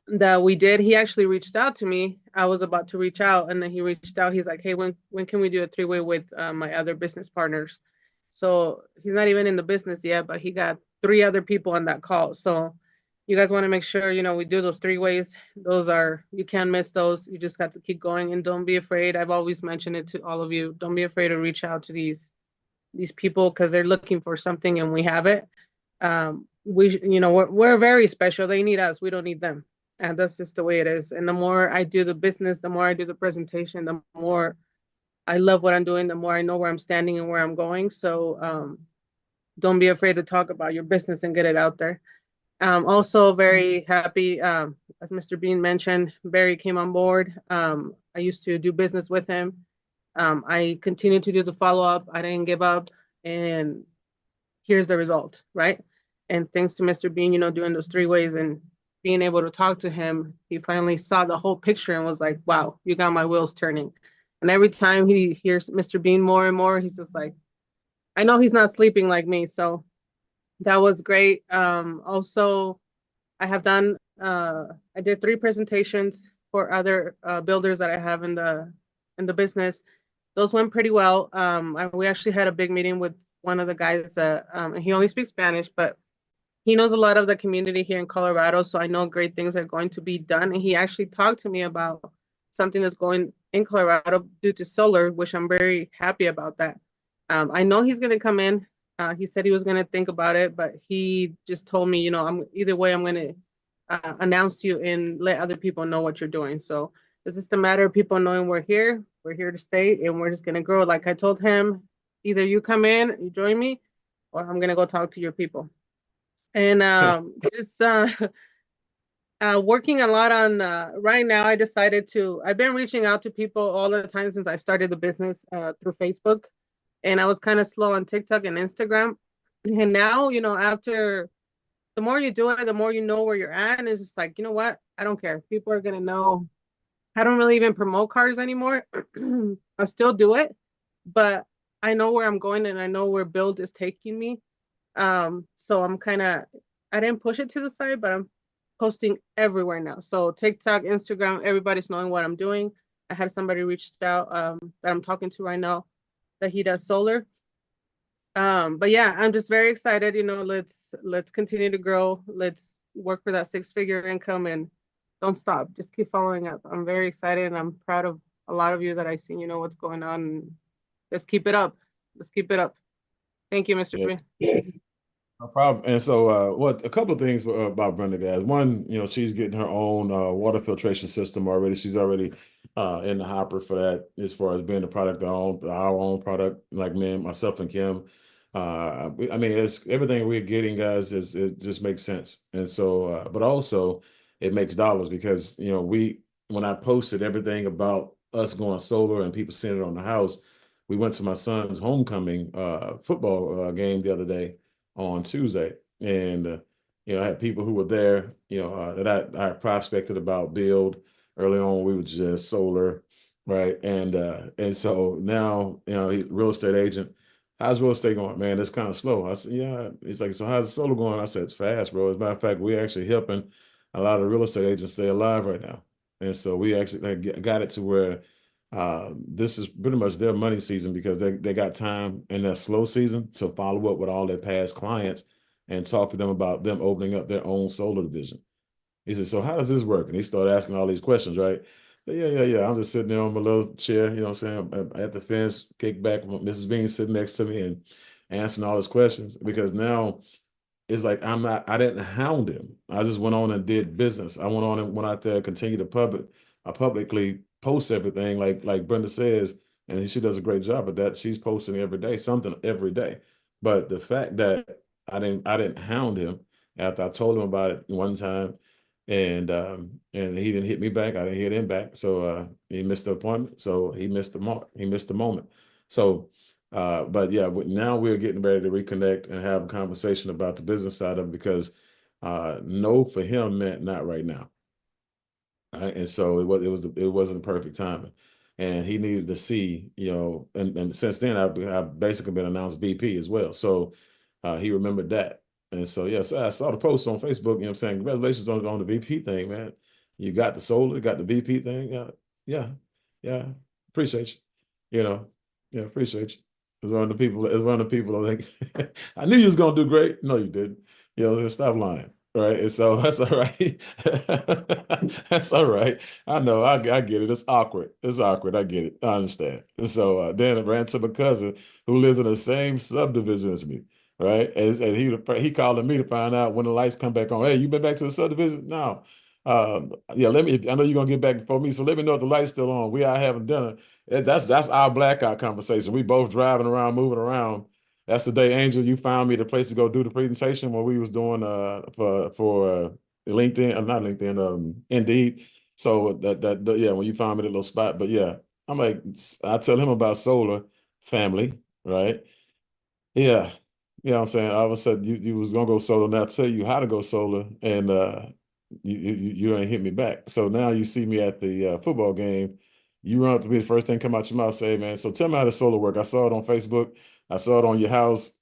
that we did. He actually reached out to me. I was about to reach out, and then he reached out. He's like, hey, when can we do a 3-way with my other business partners? So he's not even in the business yet, but he got 3 other people on that call. So you guys want to make sure, we do those 3 ways. Those are, you can't miss those. You just got to keep going, and don't be afraid. I've always mentioned it to all of you. Don't be afraid to reach out to these people, because they're looking for something and we have it. We're very special. They need us. We don't need them. And that's just the way it is. And the more I do the business, the more I do the presentation, the more I love what I'm doing, the more I know where I'm standing and where I'm going. So don't be afraid to talk about your business and get it out there. Also very happy, as Mr. Bean mentioned, Barry came on board. I used to do business with him. I continued to do the follow-up. I didn't give up, and here's the result, right? And thanks to Mr. Bean, doing those 3 ways and being able to talk to him, he finally saw the whole picture and was like, wow, you got my wheels turning. And every time he hears Mr. Bean more and more, he's just like, I know he's not sleeping like me. So that was great. Also, I did 3 presentations for other builders that I have in the business. Those went pretty well. We actually had a big meeting with one of the guys and he only speaks Spanish, but he knows a lot of the community here in Colorado, so I know great things are going to be done. And he actually talked to me about something that's going in Colorado due to solar, which I'm very happy about that. I know he's going to come in. He said he was going to think about it, but he just told me, either way, I'm going to announce you and let other people know what you're doing. So it's just a matter of people knowing we're here. We're here to stay, and we're just gonna grow. Like I told him, either you come in, you join me, or I'm gonna go talk to your people. And just working a lot on right now. I decided to. I've been reaching out to people all the time since I started the business through Facebook, and I was kind of slow on TikTok and Instagram. And now, after the more you do it, the more you know where you're at, and it's just like, you know what? I don't care. People are gonna know. I don't really even promote cars anymore. I still do it, but I know where I'm going and I know where build is taking me. So I didn't push it to the side, but I'm posting everywhere now. So TikTok, Instagram, everybody's knowing what I'm doing. I had somebody reached out that I'm talking to right now that he does solar. But yeah, I'm just very excited. Let's continue to grow. Let's work for that six-figure income and don't stop. Just keep following up. I'm very excited and I'm proud of a lot of you that I see. You know what's going on. And let's keep it up. Let's keep it up. Thank you, Mr. Yeah. Free. No problem. And so, what a couple of things about Brenda, guys. One, she's getting her own water filtration system already. She's already in the hopper for that, as far as being the product, our own product, like me and myself and Kim. I mean, it's everything we're getting, guys. It just makes sense, and so, but also it makes dollars because when I posted everything about us going solar and people seeing it on the house, we went to my son's homecoming football game the other day on Tuesday. And, I had people who were there, that I prospected about build early on. We were just solar, right? And so now, he's a real estate agent. How's real estate going, man? It's kind of slow. I said, yeah. He's like, so how's the solar going? I said, it's fast, bro. As a matter of fact, we're actually helping a lot of real estate agents stay alive right now. And so we actually got it to where this is pretty much their money season because they got time in their slow season to follow up with all their past clients and talk to them about them opening up their own solar division. He said, so how does this work? And he started asking all these questions, right? Yeah. I'm just sitting there on my little chair, you know what I'm saying, at the fence, kick back with Mrs. Bean sitting next to me and answering all his questions because now it's like I didn't hound him. I just went on and did business. I went on and went out there, continued to publicly post everything like Brenda says, and she does a great job of that. She's posting every day, something every day. But the fact that I didn't hound him after I told him about it one time, and he didn't hit me back. I didn't hit him back. So he missed the appointment. So he missed the mark. He missed the moment. So but yeah, now we're getting ready to reconnect and have a conversation about the business side of it because no for him meant not right now. Right. And so it wasn't the perfect timing. And he needed to see, and since then I've basically been announced VP as well. So he remembered that. And so yes, I saw the post on Facebook, I'm saying, congratulations on the VP thing, man. You got the solar, got the VP thing. Yeah, yeah. Appreciate you. Yeah, appreciate you. It's one of the people I think I knew you was gonna do great. No, you didn't. Stop lying. Right. And so that's all right. That's all right. I know. I get it. It's awkward. It's awkward. I get it. I understand. And so then I ran to my cousin who lives in the same subdivision as me. Right. And he called me to find out when the lights come back on. Hey, you been back to the subdivision? No. Yeah, I know you're gonna get back before me. So let me know if the light's still on. We are having dinner. That's our blackout conversation. We both driving around, moving around. That's the day, Angel, you found me the place to go do the presentation when we was doing for LinkedIn, not LinkedIn, Indeed. So yeah, when you found me the little spot. But yeah, I'm like, I tell him about solar family, right? Yeah. You know what I'm saying? All of a sudden you was gonna go solar. Now I tell you how to go solar, and you ain't hit me back. So now you see me at the football game. You run up to me, the first thing come out your mouth, say, man, so tell me how the solar work. I saw it on Facebook. I saw it on your house.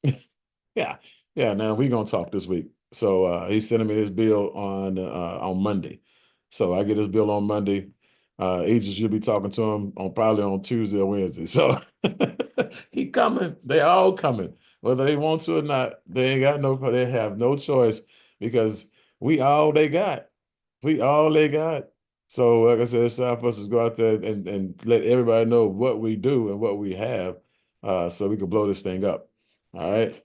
Yeah. Yeah. Now we gonna talk this week. So he's sending me this bill on Monday. So I get his bill on Monday. Agents should be talking to him on probably on Tuesday or Wednesday. So he coming. They all coming. Whether they want to or not, they have no choice because we all they got. We all they got. So, like I said, it's time for us to go out there and let everybody know what we do and what we have, so we can blow this thing up. All right.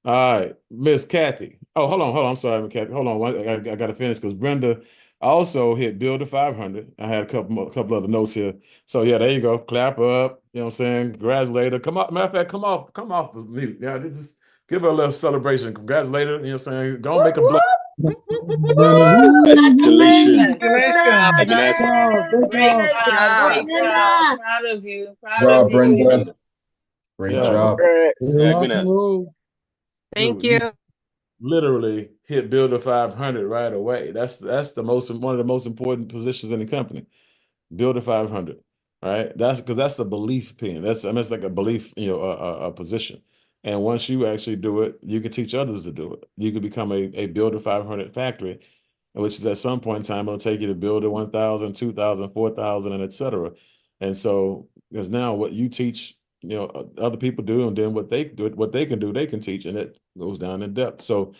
All right, Miss Kathy. Oh, hold on. I'm sorry, Miss Kathy. Hold on. I got to finish because Brenda I also hit build to 500. I had a couple other notes here. So yeah, there you go. Clap up. You know what I'm saying? Congratulate her. Come on. Matter of fact, come off of mute. Yeah, just give her a little celebration. Congratulate her. You know what I'm saying? Go and make a blow. Congratulations. Congratulations. Vanessa. Great Good job, job. great job. Proud of you, proud of Job, you. Brenda. Great Yeah, job. Congrats. Thank dude, you. literally hit build to 500 right away. That's one of the most important positions in the company. Build to 500, right? That's because that's the belief pin. I mean, it's like a belief, a position. And once you actually do it, you can teach others to do it. You can become a build to 500 factory, which is at some point in time, it'll take you to build to 1,000, 2,000, 4,000, and et cetera. And so, because now what you teach, other people do, and then what they can do, they can teach, and it goes down in depth. So,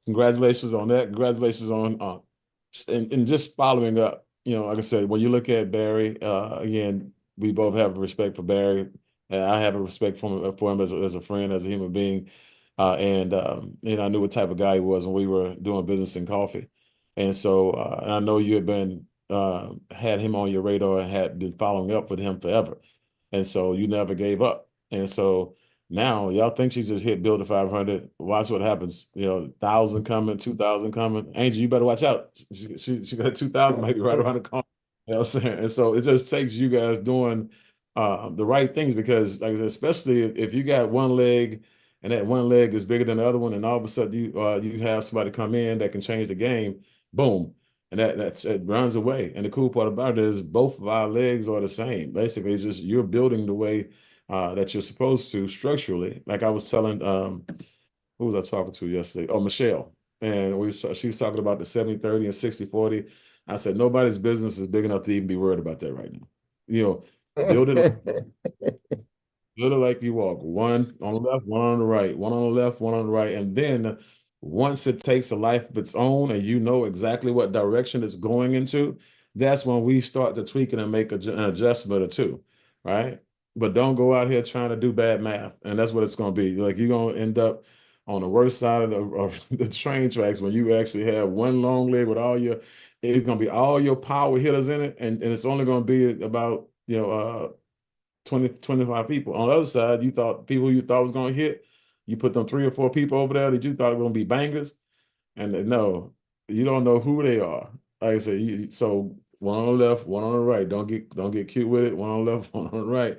congratulations on that. Congratulations on and just following up. Like I said, when you look at Barry, again, we both have respect for Barry, and I have a respect for him as a friend, as a human being, and I knew what type of guy he was when we were doing business in coffee, and so and I know you had been had him on your radar and had been following up with him forever, and so you never gave up, and so. Now y'all think she just hit build to 500. Watch what happens. 1,000 coming, 2,000 coming. Angel, you better watch out. She got 2,000 maybe right around the corner. You know what I'm saying? And so it just takes you guys doing the right things because, like I said, especially if you got one leg and that one leg is bigger than the other one, and all of a sudden you have somebody come in that can change the game. Boom. And it runs away. And the cool part about it is both of our legs are the same. Basically, it's just you're building the way that you're supposed to structurally. Like I was telling, who was I talking to yesterday? Oh, Michelle. And she was talking about the 70-30 and 60-40. I said, nobody's business is big enough to even be worried about that right now. Build it. Build it like you walk. One on the left, one on the right, one on the left, one on the right. And then once it takes a life of its own and you know exactly what direction it's going into, that's when we start to tweak it and make an adjustment or two, right? But don't go out here trying to do bad math. And that's what it's going to be. Like you're going to end up on the worst side of the train tracks when you actually have one long leg with it's going to be all your power hitters in it. And it's only going to be about, 20, 25 people. On the other side, people you thought was going to hit, you put them 3 or 4 people over there that you thought were going to be bangers. And no, you don't know who they are. Like I said, so one on the left, one on the right. Don't get cute with it. One on the left, one on the right.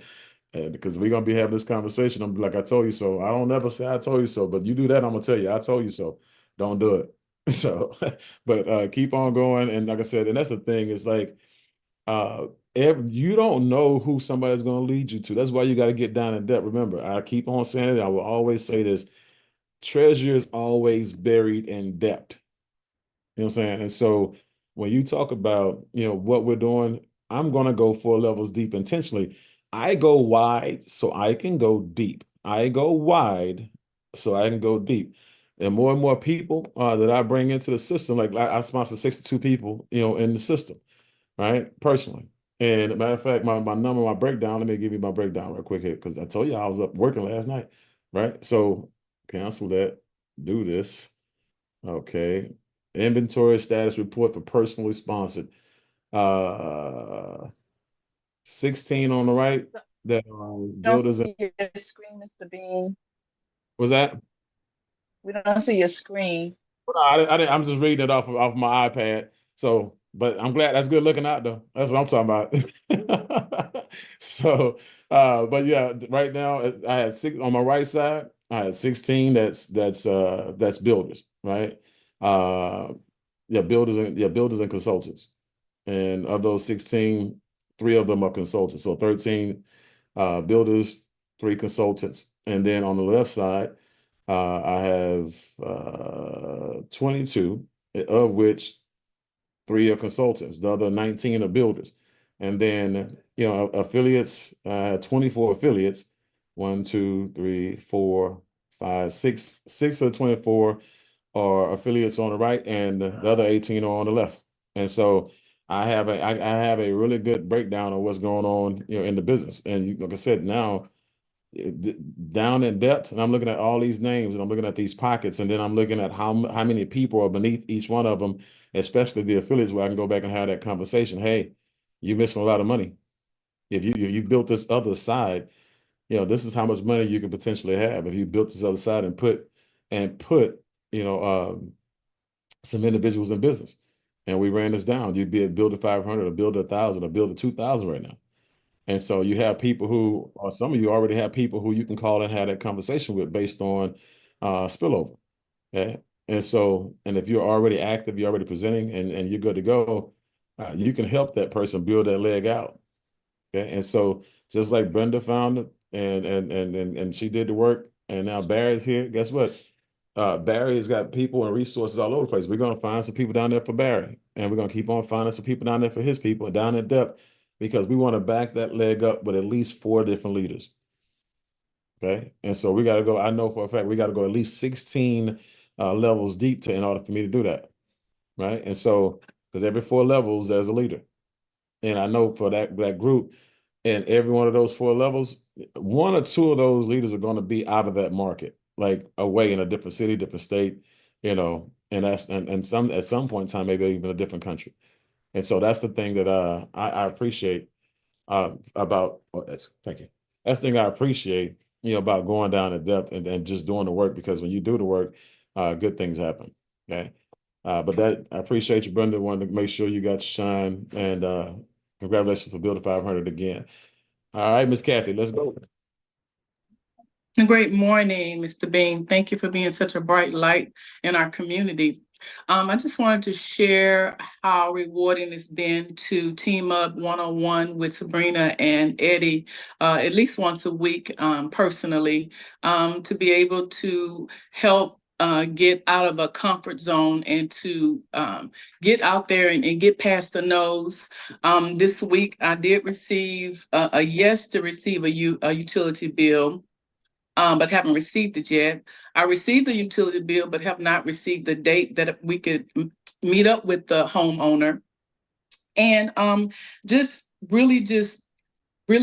And because we're gonna be having this conversation, I'm like, I told you so. I don't ever say I told you so, but you do that, I'm gonna tell you, I told you so. Don't do it. So, but keep on going. And like I said, and that's the thing, is like uh you don't know who somebody's going to lead you to. That's why you got to get down in depth. Remember, I keep on saying it. I will always say this: treasure is always buried in depth. You know what I'm saying? And so when you talk about, what we're doing, I'm going to go 4 levels deep intentionally. I go wide so I can go deep. I go wide so I can go deep. And more people that I bring into the system, like I sponsor 62 people, in the system, right? Personally. And matter of fact, my breakdown, let me give you my breakdown real quick here, because I told you I was up working last night, right? So cancel that, do this. Okay. Inventory status report for personally sponsored. 16 on the right. That Don't builders. see your screen, Mr. Bean. Was that? We don't see your screen. No, I'm just reading it off my iPad. So, but I'm glad that's good looking out though. That's what I'm talking about. So, but yeah, right now I had 6 on my right side. I had 16. That's builders, right? Uh, builders and consultants. And of those 16, 3 of them are consultants. So 13 builders, 3 consultants, and then on the left side. I have 22, of which 3 are consultants. The other 19 are builders. And then, affiliates, 24 affiliates. 1, 2, 3, 4, 5, 6. 6 of the 24 are affiliates on the right, and the other 18 are on the left. And so I have a really good breakdown of what's going on, in the business. And like I said, now down in depth, and I'm looking at all these names, and I'm looking at these pockets, and then I'm looking at how many people are beneath each one of them, especially the affiliates, where I can go back and have that conversation. Hey, you're missing a lot of money. If you built this other side, this is how much money you could potentially have if you built this other side and put some individuals in business. And we ran this down. You'd be at build a 500 or build a 1,000 or build a 2,000 right now. And so you have people who, or some of you already have people who you can call and have that conversation with based on spillover. Okay. And if you're already active, you're already presenting, and you're good to go, you can help that person build that leg out. Okay. And so just like Brenda found it and she did the work, and now Barry's here, guess what? Barry has got people and resources all over the place. We're going to find some people down there for Barry, and we're going to keep on finding some people down there for his people and down in depth, because we want to back that leg up with at least 4 different leaders. Okay. And so we got to go, I know for a fact, we got to go at least 16 levels deep in order for me to do that. Right. And so, because every 4 levels, there's a leader. And I know for that group, and every one of those 4 levels, 1 or 2 of those leaders are going to be out of that market, like away in a different city, different state, and some at some point in time, maybe even a different country. And so that's the thing that I appreciate about. Thank you. That's the thing I appreciate, about going down in depth and just doing the work, because when you do the work, good things happen. Okay. But I appreciate you, Brenda. Wanted to make sure you got your shine, and congratulations for building 500 again. All right, Miss Kathy, let's go. Great morning, Mr. Bean. Thank you for being such a bright light in our community. I just wanted to share how rewarding it's been to team up one-on-one with Sabrina and Eddie at least once a week personally, to be able to help get out of a comfort zone and to get out there and get past the no's. This week, I did receive a yes to receive a utility bill, but haven't received it yet. I received the utility bill, but have not received the date that we could meet up with the homeowner. And just really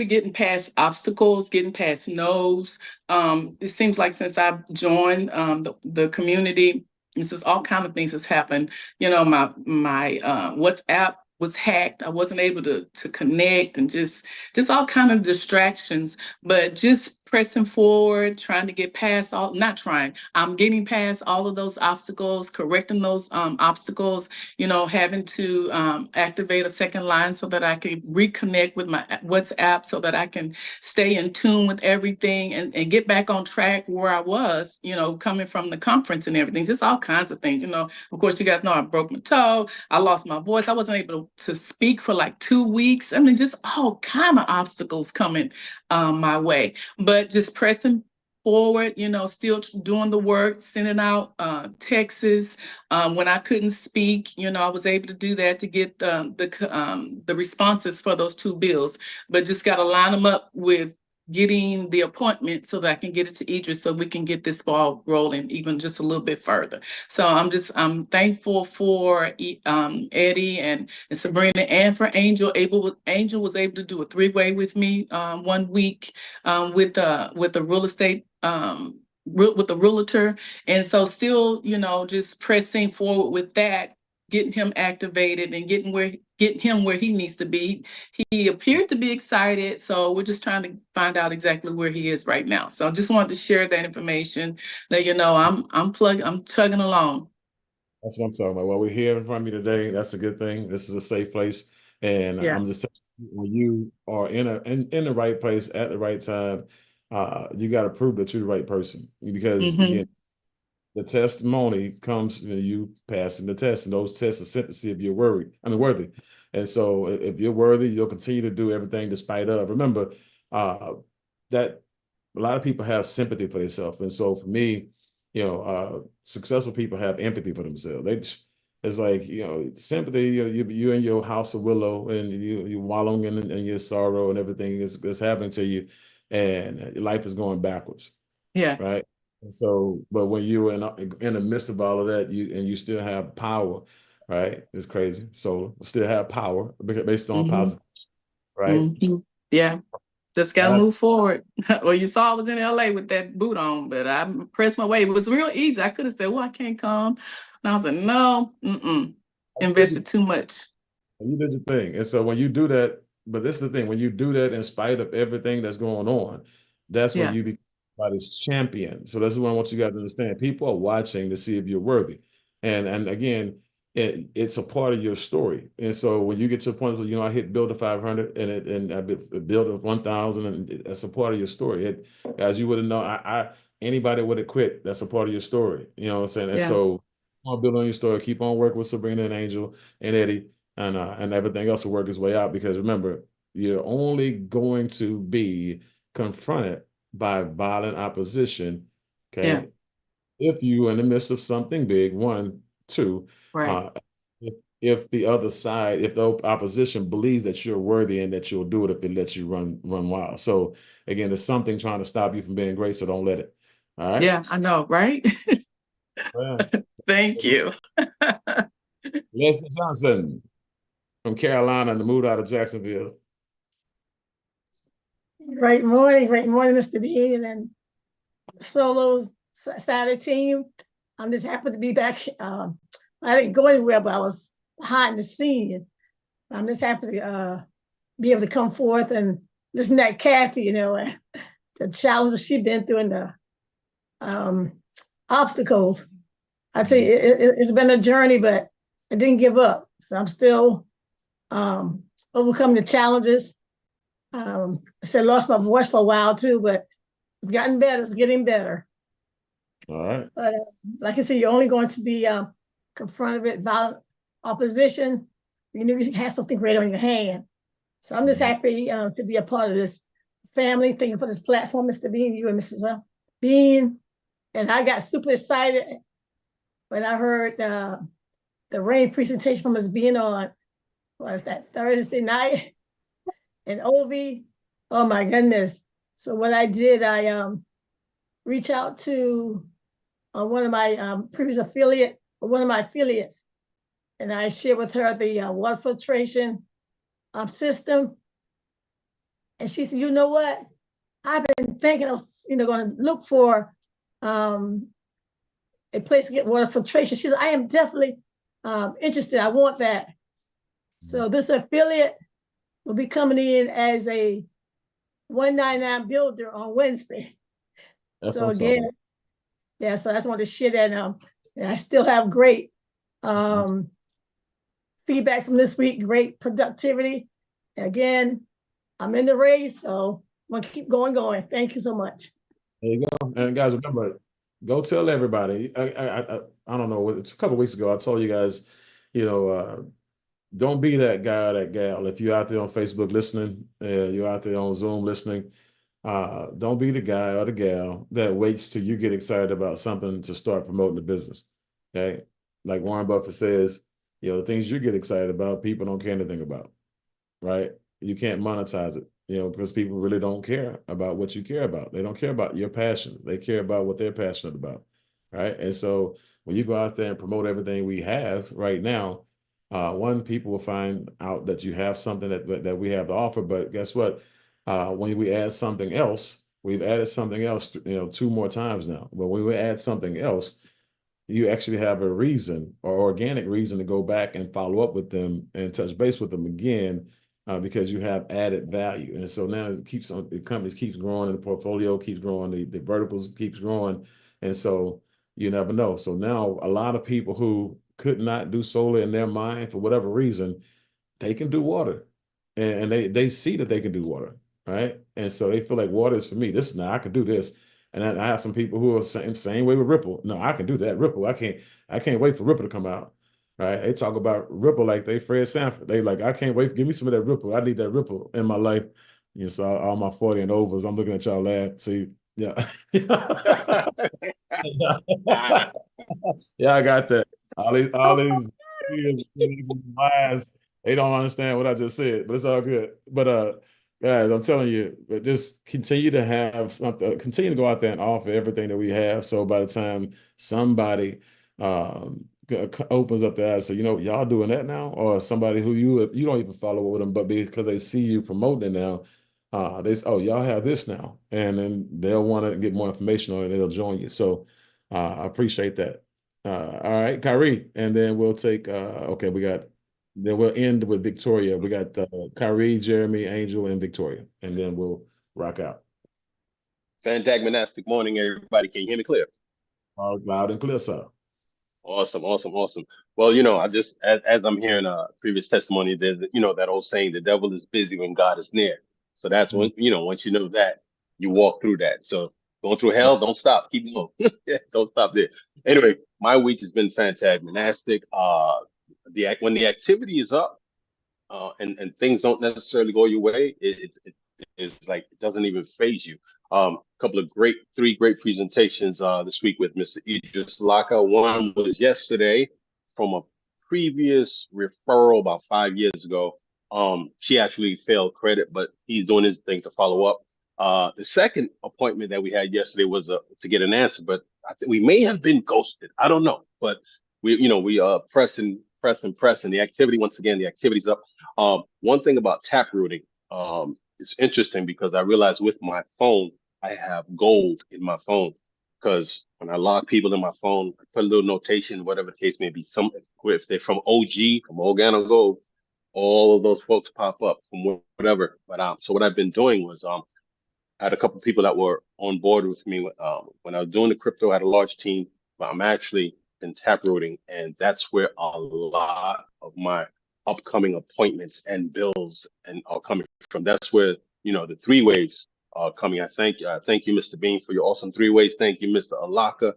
getting past obstacles, getting past no's. It seems like since I've joined the community, this is all kind of things that's happened. My WhatsApp was hacked. I wasn't able to connect, and just all kind of distractions, but just pressing forward, trying to get past not trying, I'm getting past all of those obstacles, correcting those obstacles, having to activate a second line so that I can reconnect with my WhatsApp so that I can stay in tune with everything and get back on track where I was, coming from the conference and everything, just all kinds of things. Of course, you guys know I broke my toe. I lost my voice. I wasn't able to speak for like 2 weeks. I mean, just all kind of obstacles coming my way, but just pressing forward, still doing the work, sending out texts. When I couldn't speak, I was able to do that to get the responses for those 2 bills, but just got to line them up with getting the appointment so that I can get it to Idris so we can get this ball rolling even just a little bit further. So I'm thankful for Eddie and Sabrina, and for Angel. Angel was able to do a 3-way with me 1 week with the real estate with the realtor. And so still, just pressing forward with that, getting him activated and getting him where he needs to be. He appeared to be excited. So we're just trying to find out exactly where he is right now. So I just wanted to share that information, that I'm chugging along. That's what I'm talking about. Well, we're here in front of you today. That's a good thing. This is a safe place. And Yeah. I'm just telling you, when you are in the right place at the right time, you got to prove that you're the right person. Because again, the testimony comes from you passing the test, and those tests are set to see if you're worthy. And so if you're worthy, you'll continue to do everything despite of. Remember, that a lot of people have sympathy for themselves. And so for me, successful people have empathy for themselves. It's like, sympathy, you in your house of willow, and you wallowing in your sorrow, and everything is happening to you, and life is going backwards. Yeah. Right. And so, but when you're in the midst of all of that, you still have power, right? It's crazy. So still have power based on positive, right? Yeah. Just gotta move forward. Well, you saw I was in LA with that boot on, but I pressed my way. It was real easy. I could have said, well, I can't come. And I was like, no, invested too much. You did your thing. And so when you do that, but this is the thing, when you do that in spite of everything that's going on, that's when you Yes. become somebody's champion. So this is what I want you guys to understand. People are watching to see if you're worthy. And again, it's a part of your story. And so when you get to the point where, I hit build a 500 and I build a 1,000, and that's a part of your story. As you would have known, anybody would have quit. That's a part of your story. You know what I'm saying? And Yeah. so keep on building on your story. Keep on working with Sabrina and Angel and Eddie, and everything else will work its way out, because remember, you're only going to be confronted by violent opposition, okay? If you in the midst of something big, one, two, Right. if the other side, if the opposition believes that you're worthy and that you'll do it if it lets you run wild. So again, there's something trying to stop you from being great, so don't let it. All right. Yeah, I know, right? Yeah. Thank you. Leslie Johnson from Carolina and the mood out of Jacksonville. Great morning, Mr. Bean and Solo's side of the team. I'm just happy to be back. I didn't go anywhere, but I was behind the scene. I'm just happy to be able to come forth and listen to Kathy, the challenges she's been through and the obstacles. I tell you, it's been a journey, but I didn't give up. So I'm still overcoming the challenges. I said lost my voice for a while too, but it's gotten better. It's getting better. All right. But like I said, you're only going to be confronted with violent opposition. You have something great on your hand. So I'm just happy to be a part of this family. Thank you for this platform, Mr. Bean, you and Mrs. Bean. And I got super excited when I heard the rain presentation from us being on, was that Thursday night in Ovi. Oh my goodness. So what I did, I reached out to one of my previous one of my affiliates, and I shared with her the water filtration system. And she said, you know what? I've been thinking I was, going to look for a place to get water filtration. She said, I am definitely interested. I want that. So this affiliate will be coming in as a 199 builder on Wednesday. That's so again, yeah, so I just wanted to share that. And I still have great feedback from this week, great productivity. And again, I'm in the race, so I'm gonna keep going. Thank you so much. There you go. And guys, remember, go tell everybody. I don't know, a couple of weeks ago, I told you guys, don't be that guy or that gal. If you're out there on Facebook listening, you're out there on Zoom listening, don't be the guy or the gal that waits till you get excited about something to start promoting the business. Okay. Like Warren Buffett says, the things you get excited about, people don't care anything about, right? You can't monetize it, because people really don't care about what you care about. They don't care about your passion. They care about what they're passionate about, right? And so when you go out there and promote everything we have right now, one, people will find out that you have something that we have to offer. But guess what? When we add something else, we've added something else, 2 more times now. But when we add something else, you actually have a reason or organic reason to go back and follow up with them and touch base with them again, because you have added value. And so now the company keeps growing and the portfolio keeps growing, the verticals keeps growing. And so you never know. So now a lot of people who could not do solar in their mind for whatever reason, they can do water, and they see that they can do water, right? And so they feel like water is for me. This now I can do this. And I have some people who are same way with Ripple. No, I can do that. Ripple, I can't wait for Ripple to come out, right? They talk about Ripple like they Fred Sanford. They like, I can't wait. Give me some of that Ripple. I need that Ripple in my life. So all my 40 and overs, I'm looking at y'all laugh. See, yeah. Yeah, I got that. All these lies, they don't understand what I just said, but it's all good. But guys, I'm telling you, just continue to have something, continue to go out there and offer everything that we have. So by the time somebody opens up their eyes, say, y'all doing that now, or somebody who you don't even follow with them, but because they see you promoting it now, They say, oh, y'all have this now, and then they'll want to get more information on it. And they'll join you. So I appreciate that. All right, Kyrie, and then we'll take. Okay, then we'll end with Victoria. We got Kyrie, Jeremy, Angel, and Victoria, and then we'll rock out. Fantastic morning, everybody. Can you hear me clear? All loud and clear, sir. Awesome, awesome, awesome. Well, I just as I'm hearing previous testimony, there's that old saying, the devil is busy when God is near. So that's when once you know that, you walk through that. So going through hell, don't stop, keep going. Don't stop there. Anyway, my week has been fantastic. When the activity is up, and things don't necessarily go your way, it is like it doesn't even phase you. Three great presentations this week with Mr. Idris Laka. One was yesterday from a previous referral about 5 years ago. She actually failed credit, but he's doing his thing to follow up. The second appointment that we had yesterday was to get an answer, but I think we may have been ghosted. I don't know, but we pressing. The activity, once again, the activity's up. One thing about tap rooting is interesting because I realized with my phone, I have gold in my phone because when I log people in my phone, I put a little notation, whatever the case may be. If they're from OG, from Organo Gold, all of those folks pop up from whatever. But so what I've been doing was I had a couple of people that were on board with me when I was doing the crypto. I had a large team, but I'm actually in taprooting, and that's where a lot of my upcoming appointments and bills are coming from. That's where the three ways are coming. I thank you, Mr. Bean, for your awesome three ways. Thank you, Mr. Alaka,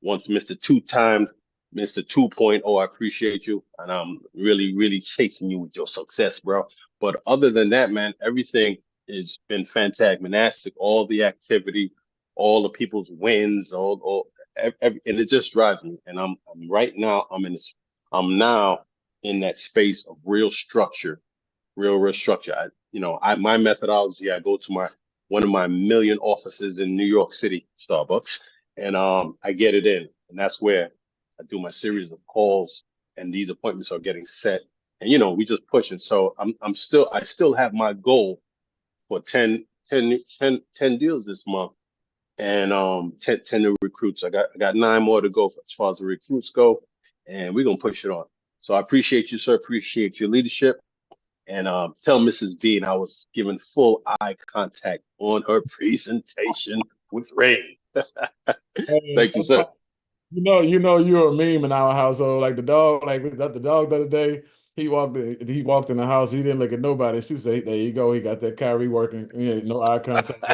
once Mr. Two Times, Mr. 2.0. I appreciate you, and I'm really, really chasing you with your success, bro. But other than that, man, everything has been fantastic. All the activity, all the people's wins, and it just drives me. And I'm right now. I'm now in that space of real structure, real structure. My methodology. I go to one of my million offices in New York City, Starbucks, and I get it in, and that's where I do my series of calls, and these appointments are getting set. And we just pushing. So I still have my goal for 10 deals this month, and 10 new recruits. I got 9 more to go as far as the recruits go, and we're gonna push it on. So I appreciate you, sir. Appreciate your leadership, and tell Mrs. B, and I was given full eye contact on her presentation with Ray. Hey, Thank you, sir. You're a meme in our household. Like the dog, like we got the dog the other day. He walked in the house. He didn't look at nobody. She said, "There you go. He got that Kyrie working. No eye contact."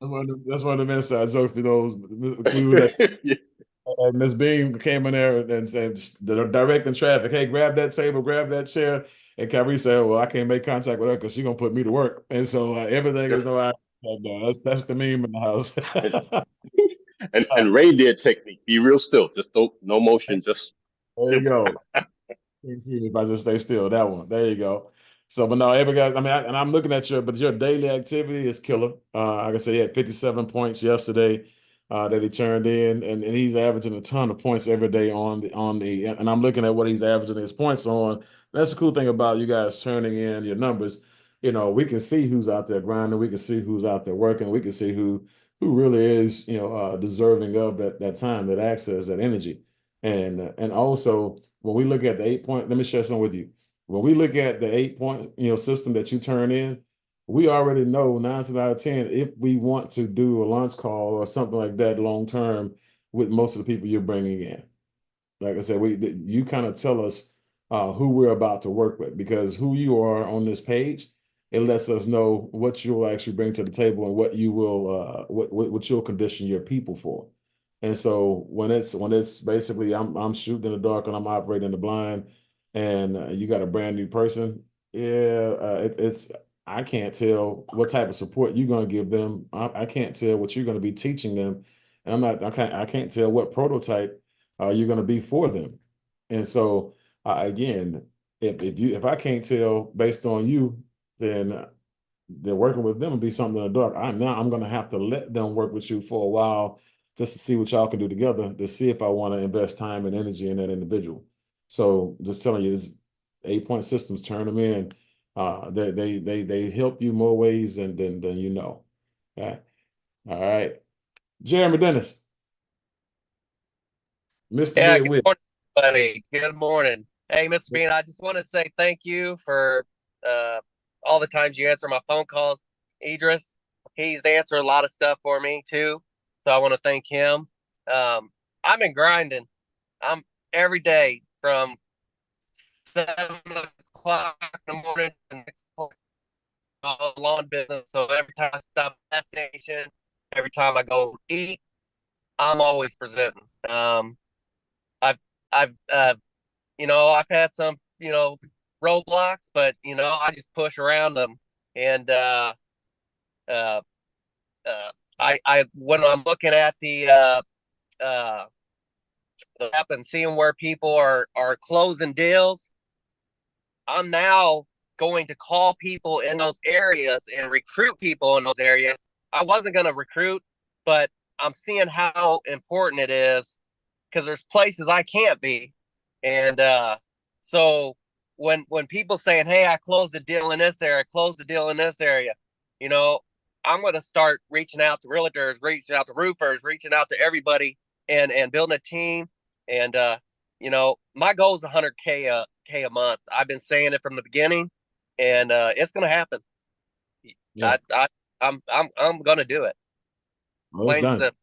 That's one of the inside jokes for those. We was at Miss Beam came in there and said, the directing traffic, "Hey, grab that table, grab that chair." And Kyrie said, "Well, I can't make contact with her because she's gonna put me to work." And so everything is no eye contact now. That's the meme in the house. and reindeer technique. Be real still. Just don't, no motion. Just There you sit. go. If I just stay still, that one. There you go. So, but no, every guy. I mean, and I'm looking at your daily activity is killer. Like I said, he had 57 points yesterday that he turned in, and he's averaging a ton of points every day and I'm looking at what he's averaging his points on. That's the cool thing about you guys turning in your numbers. We can see who's out there grinding. We can see who's out there working. We can see who really is, deserving of that time, that access, that energy, and also when we look at the 8 point, let me share some with you. When we look at the 8 point, system that you turn in, we already know 9 out of 10 if we want to do a launch call or something like that long term with most of the people you're bringing in. Like I said, you kind of tell us who we're about to work with, because who you are on this page, it lets us know what you'll actually bring to the table and what you will what you'll condition your people for. And so when it's basically I'm shooting in the dark and I'm operating in the blind, and you got a brand new person, yeah, it's I can't tell what type of support you're going to give them. I can't tell what you're going to be teaching them, and I can't tell what prototype you're going to be for them. And so again, if I can't tell based on you, then they're working with them will be something in the dark. I'm going to have to let them work with you for a while just to see what y'all can do together, to see if I want to invest time and energy in that individual. So just telling you, this 8 point systems, turn them in. They help you more ways than you know. Okay. All right. Jeremy Dennis, Mr. Yeah, Dead good Wit. morning, buddy. Good morning. Hey, Mr. Bean, I just want to say thank you for uh, all the times you answer my phone calls. Idris, he's answered a lot of stuff for me too, so I want to thank him. I've been grinding. I'm every day from 7 o'clock in the morning to 6 o'clock lawn business. So every time I stop at the station, every time I go eat, I'm always presenting. I've I've I've had some, roadblocks, but I just push around them. And uh, uh, I when I'm looking at uh, the app and seeing where people are closing deals, I'm now going to call people in those areas and recruit people in those areas. I wasn't going to recruit, but I'm seeing how important it is because there's places I can't be. And so when people saying, "Hey, I closed a deal in this area, closed a deal in this area," you know, I'm going to start reaching out to realtors, reaching out to roofers, reaching out to everybody, and building a team. And my goal is 100K a month. I've been saying it from the beginning, and it's going to happen. Yeah. I'm going to do it. Well, it's Plain and done. simple.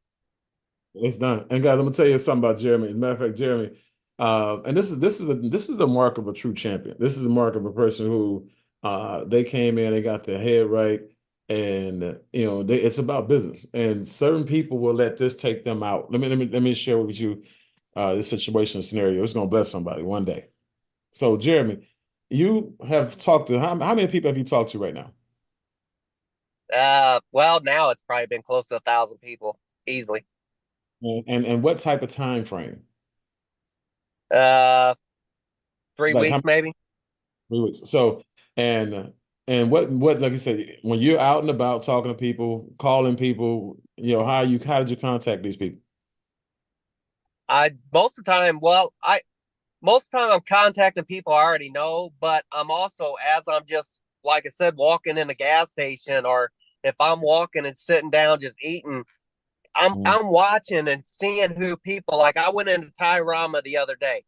It's done. And guys, I'm gonna tell you something about Jeremy. As a matter of fact, Jeremy, and this is the mark of a true champion. This is the mark of a person who they came in, they got their head right, and it's about business. And certain people will let this take them out. Let me share with you this situation scenario. It's gonna bless somebody one day. So, Jeremy, you have talked to how many people have you talked to right now? Well, now it's probably been close to 1,000 people easily. And what type of time frame? Uh, three Like how weeks maybe. 3 weeks. So, and what like you said, when you're out and about talking to people, calling people, how did you contact these people? I most of the time, well, I most of the time I'm contacting people I already know, but I'm also as I'm just like I said, walking in a gas station, or if I'm walking and sitting down just eating, Mhm. I'm watching and seeing who people like. I went into Tyrama the other day.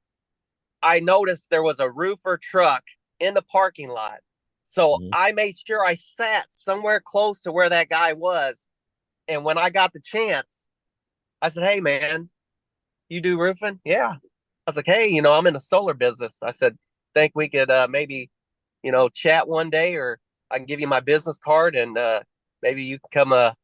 I noticed there was a roofer truck in the parking lot. So Mhm. I made sure I sat somewhere close to where that guy was. And when I got the chance, I said, "Hey, man, you do roofing?" "Yeah." I was like, "Hey, I'm in the solar business." I said, "Think we could maybe, chat one day, or I can give you my business card, and maybe you can come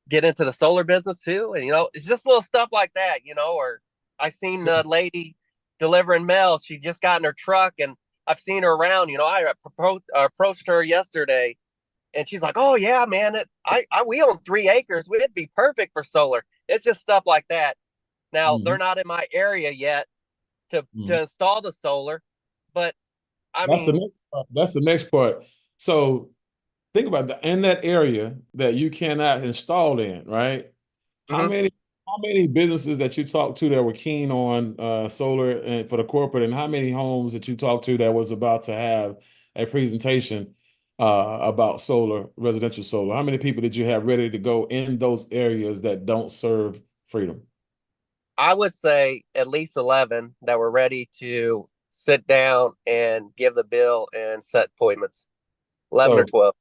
get into the solar business too." And it's just little stuff like that, or I seen a lady delivering mail. She just got in her truck, and I've seen her around. I approached her yesterday, and she's like, "Oh yeah, man, we own 3 acres. It'd be perfect for solar." It's just stuff like that. Now they're Mhm. not in my area yet to Mhm. install the solar, but I That's the mean, next part. That's the next part. So think about that in that area that you cannot install in, right? How mhm. many how many businesses that you talked to that were keen on solar and for the corporate, and how many homes that you talked to that was about to have a presentation about solar, residential solar? How many people did you have ready to go in those areas that don't serve Freedom? I would say at least 11 that were ready to sit down and give the bill and set appointments. 11 or So 12.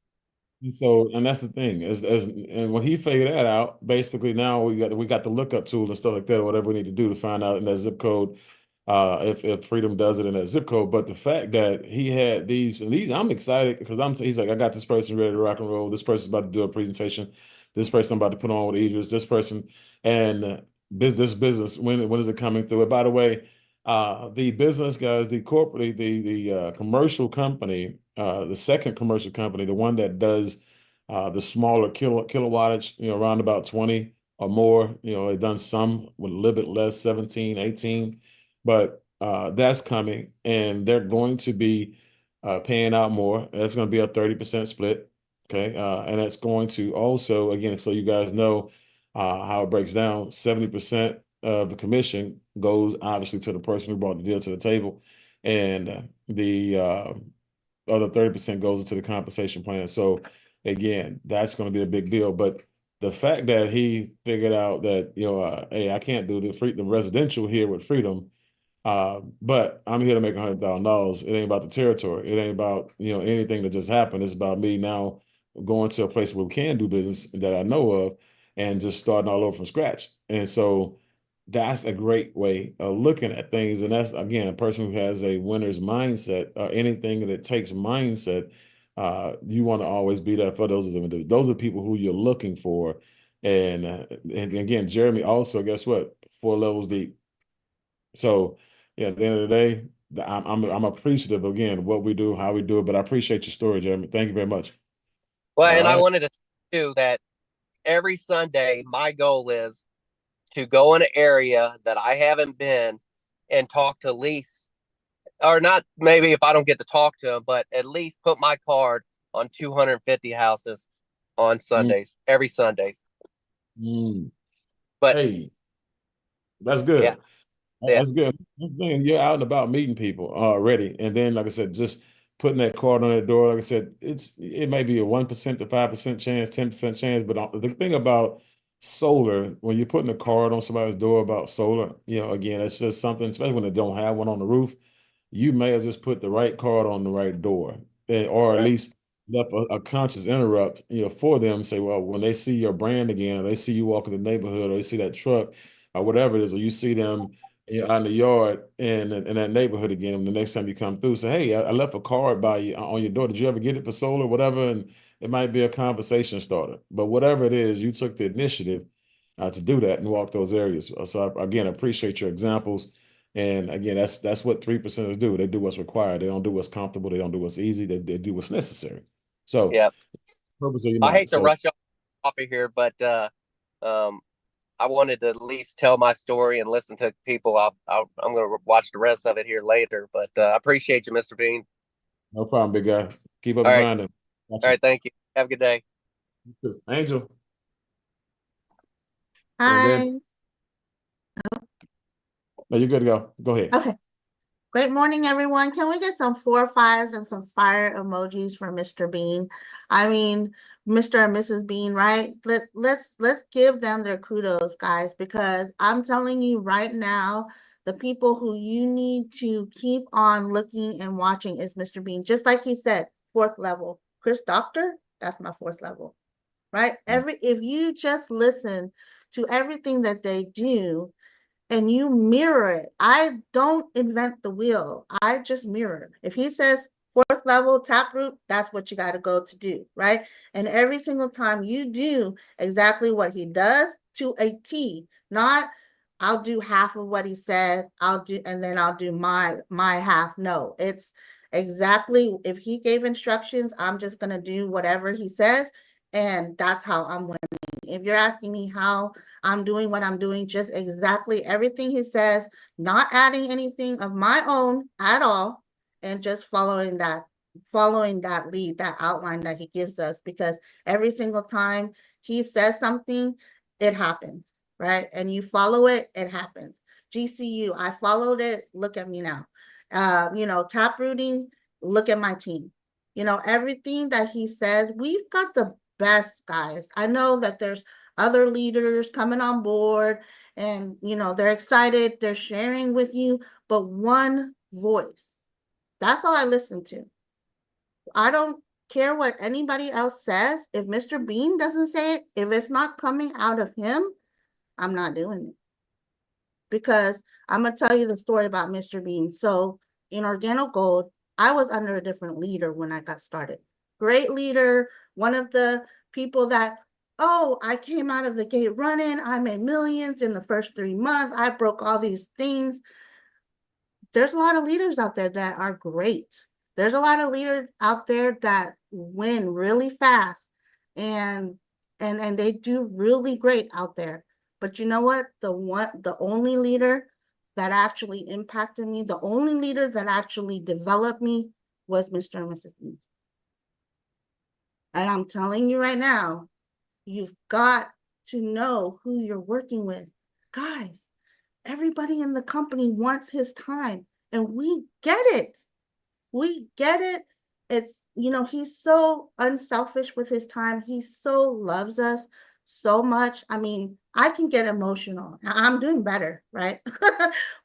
And that's the thing and when he figured that out, basically now we got the lookup tool and stuff like that, or whatever we need to do to find out in that zip code, if Freedom does it in that zip code. But the fact that he had these, I'm excited because he's like, I got this person ready to rock and roll. This person's about to do a presentation. This person I'm about to put on with Idris. This person and business. When is it coming through? And by the way, the business guys, the corporate, the commercial company, the second commercial company, the one that does the smaller kilowattage, around about 20 or more, it done some with a little bit less, 17, 18, but that's coming, and they're going to be paying out more. That's going to be a 30% split. Okay. And that's going to also, again, so you guys know how it breaks down, 70% of the commission goes obviously to the person who brought the deal to the table. And the other 30% goes into the compensation plan. So again, that's going to be a big deal. But the fact that he figured out that, hey, I can't do the residential here with Freedom, but I'm here to make $100,000. It ain't about the territory. It ain't about, anything that just happened. It's about me now going to a place where we can do business that I know of and just starting all over from scratch. And so that's a great way of looking at things. And that's, again, a person who has a winner's mindset, or anything that it takes mindset. You want to always be there for those individuals. Those are the people who you're looking for. And again, Jeremy also, guess what? 4 levels deep. So yeah, at the end of the day, I'm appreciative again of what we do, how we do it. But I appreciate your story, Jeremy. Thank you very much. Well, All and I right. wanted to tell you that every Sunday, my goal is to go in an area that I haven't been and talk to at least, or not maybe if I don't get to talk to them, but at least put my card on 250 houses on Sundays, every Sunday. Mm. But Hey, that's yeah, good. yeah, That's good. That's the thing. You're out and about meeting people already. And then, like I said, just putting that card on that door, like I said, it may be a 1% to 5% chance, 10% chance. But the thing about solar, when you're putting a card on somebody's door about solar, again, it's just something, especially when they don't have one on the roof, you may have just put the right card on the right door, or at right. least left a conscious interrupt, for them. Say, well, when they see your brand again, or they see you walk in the neighborhood, or they see that truck, or whatever it is, or you see them out in the yard in that neighborhood again, and the next time you come through, say, hey, I left a card by you on your door. Did you ever get it for solar, whatever? And it might be a conversation starter. But whatever it is, you took the initiative to do that and walk those areas. So again, I appreciate your examples. And again, that's what 3%ers do. They do what's required. They don't do what's comfortable. They don't do what's easy. They do what's necessary. So Yeah. purpose of your I mind. hate to So rush off of here, but um, I wanted to at least tell my story and listen to people. I'm going to watch the rest of it here later, but I appreciate you, Mr. Bean. no problem, big guy. Keep up All the right. grinding. All Gotcha. right. Thank you. Have a good day. You too. Angel. And then Hi. no, you're good to go. Go ahead. Okay. Great morning, everyone. Can we get some 4 5s and some fire emojis for Mr. Bean? I mean, Mr. and Mrs. Bean, right? Let's give them their kudos, guys, because I'm telling you right now, the people who you need to keep on looking and watching is Mr. Bean. Just like he said, 4th level. Chris Doctor, that's my 4th level, right? If you just listen to everything that they do, and you mirror it. I don't invent the wheel. I just mirror. If he says 4th level taproot, that's what you got to go to do, right? And every single time you do exactly what he does to a T, not I'll do half of what he said, and then I'll do my half. No, it's exactly, if he gave instructions, I'm just going to do whatever he says, and that's how I'm winning. If you're asking me how I'm doing what I'm doing, just exactly everything he says, not adding anything of my own at all, and just following that lead, that outline that he gives us, because every single time he says something, it happens, right? And you follow it, it happens. GCU, I followed it, look at me now. Tap rooting, look at my team. Everything that he says, we've got the best guys. I know that there's other leaders coming on board, and they're excited, they're sharing with you, but one voice, that's all I listen to. I don't care what anybody else says. If Mr. Bean doesn't say it, if it's not coming out of him, I'm not doing it. Because I'm gonna tell you the story about Mr. Bean. So in Organic Gold, I was under a different leader when I got started. Great leader, one of the people that, oh, I came out of the gate running, I made millions in the first 3 months, I broke all these things. There's a lot of leaders out there that are great. There's a lot of leaders out there that win really fast, and they do really great out there. But you know what? The only leader that actually impacted me, the only leader that actually developed me was Mr. and Mrs. Bean. And I'm telling you right now, you've got to know who you're working with. Guys, everybody in the company wants his time, and we get it. We get it. it's, he's so unselfish with his time. He so loves us so much. I mean, I can get emotional. I'm doing better, right?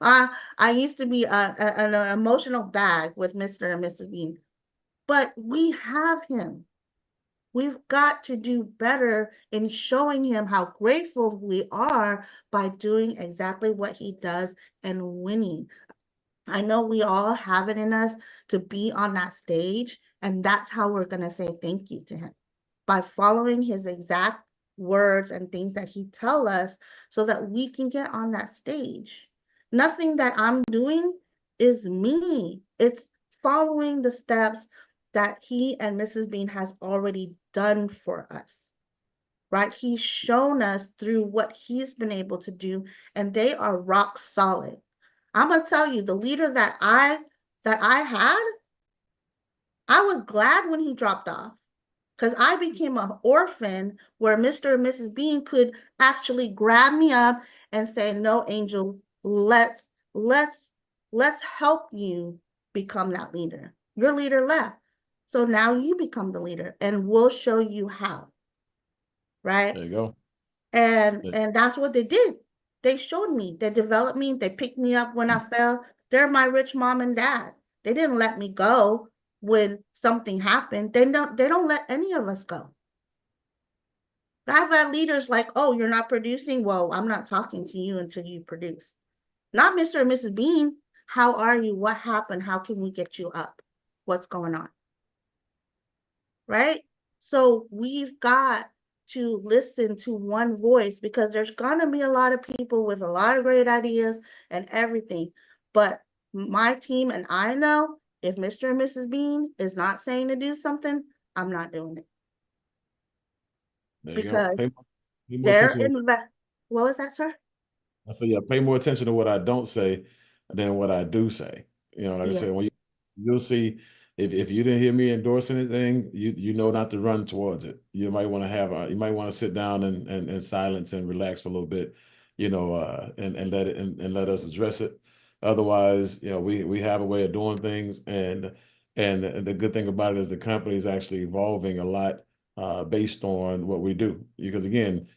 I used to be an emotional bag with Mr. and Mrs. Bean, but we have him. We've got to do better in showing him how grateful we are by doing exactly what he does and winning. I know we all have it in us to be on that stage, and that's how we're going to say thank you to him, by following his exact words and things that he tell us so that we can get on that stage. Nothing that I'm doing is me. It's following the steps that he and Mrs. Bean has already done for us. Right? He's shown us through what he's been able to do, and they are rock solid. I'm gonna tell you, the leader that I had, I was glad when he dropped off, because I became an orphan where Mr. and Mrs. Bean could actually grab me up and say, "No, Angel, let's let's help you become that leader. Your leader left, so now you become the leader, and we'll show you how." Right? There you go. And that's what they did. They showed me, they developed me, they picked me up when I fell. They're my rich mom and dad. They didn't let me go when something happened. They don't let any of us go. I've had leaders like, "Oh, you're not producing? Well, I'm not talking to you until you produce." Not Mr. and Mrs. Bean. How are you? What happened? How can we get you up? What's going on? Right? So we've got to listen to one voice, because there's gonna be a lot of people with a lot of great ideas and everything. But my team and I know, if Mr. and Mrs. Bean is not saying to do something, I'm not doing it, There you go. because Pay more they're attention. in what was that, sir? I say, yeah, pay more attention to what I don't say than what I do say. Like I said, Yes. you'll see, if you didn't hear me endorse anything, you know not to run towards it. You might want to sit down and silence and relax for a little bit, and let us address it. Otherwise, we have a way of doing things, and the good thing about it is the company is actually evolving a lot based on what we do. Because again,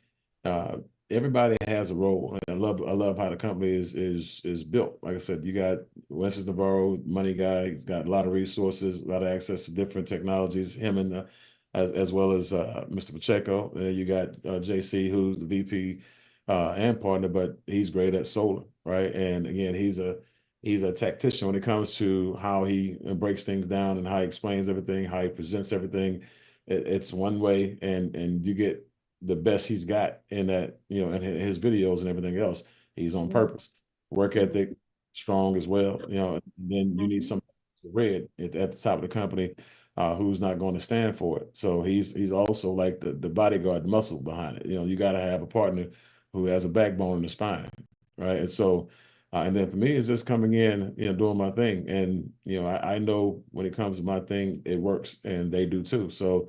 uh, everybody has a role, and I love how the company is built. Like I said, you got Wences Navarro, money guy. He's got a lot of resources, a lot of access to different technologies. Him and as well as Mr. Pacheco. You got JC, who's the VP and partner, but he's great at solar, right? And again, he's a tactician when it comes to how he breaks things down and how he explains everything, how he presents everything. It's one way, and you get the best he's got in that, in his videos and everything else. He's on purpose. Work ethic, strong as well. Then you need some red at the top of the company who's not going to stand for it. So he's also like the bodyguard muscle behind it. You got to have a partner who has a backbone and a spine, right? And so, and then for me, it's just coming in, doing my thing. And, I know when it comes to my thing, it works, and they do too. So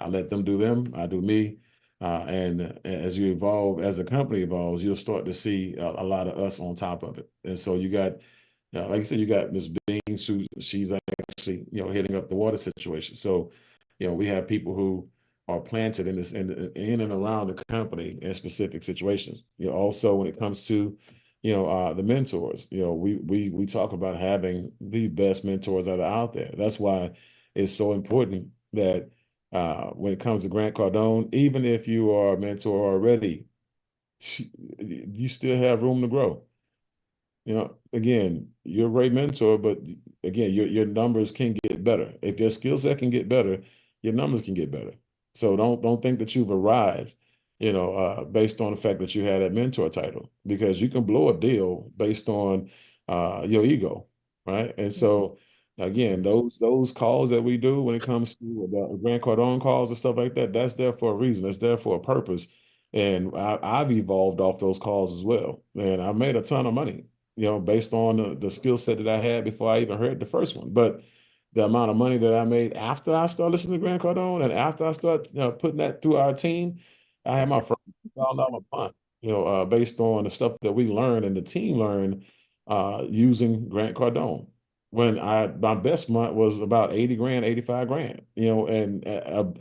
I let them do them, I do me. And as you evolve, as the company evolves, you'll start to see a lot of us on top of it. And so you got, like you said, you got Ms. Beans, who she's actually, hitting up the water situation. So, we have people who are planted in and around the company in specific situations. Also when it comes to, the mentors, we talk about having the best mentors that are out there. That's why it's so important that when it comes to Grant Cardone, even if you are a mentor already, you still have room to grow. Again, you're a great mentor, but again, your numbers can get better. If your skill set can get better, your numbers can get better. So don't think that you've arrived, based on the fact that you had that mentor title, because you can blow a deal based on your ego, right? And so again, those calls that we do when it comes to the Grant Cardone calls and stuff like that, that's there for a reason. That's there for a purpose. And I've evolved off those calls as well. And I made a ton of money, based on the skill set that I had before I even heard the first one. But the amount of money that I made after I started listening to Grant Cardone, and after I started putting that through our team, I had my first $1,000 a month, based on the stuff that we learned and the team learned using Grant Cardone. when my best month was about 80 grand, 85 grand, and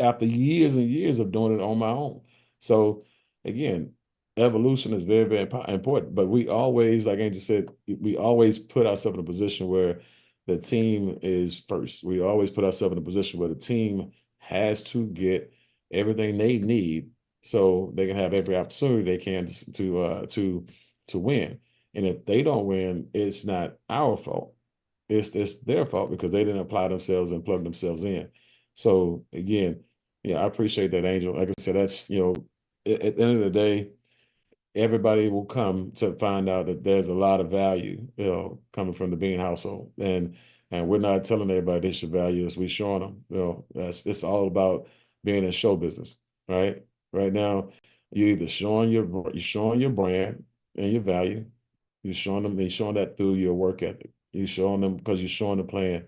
after years and years of doing it on my own. So again, evolution is very, very important, but we always, like Angel said, we always put ourselves in a position where the team is first. We always put ourselves in a position where the team has to get everything they need so they can have every opportunity they can to win. And if they don't win, it's not our fault. It's their fault because they didn't apply themselves and plug themselves in. So again, I appreciate that, Angel. Like I said, that's at the end of the day, everybody will come to find out that there's a lot of value, coming from the Bean household. And we're not telling everybody they should value us. We're showing them, it's all about being in show business, right? Right now, you're either showing your brand and your value. You're showing that through your work ethic. You're showing them because you're showing the plan.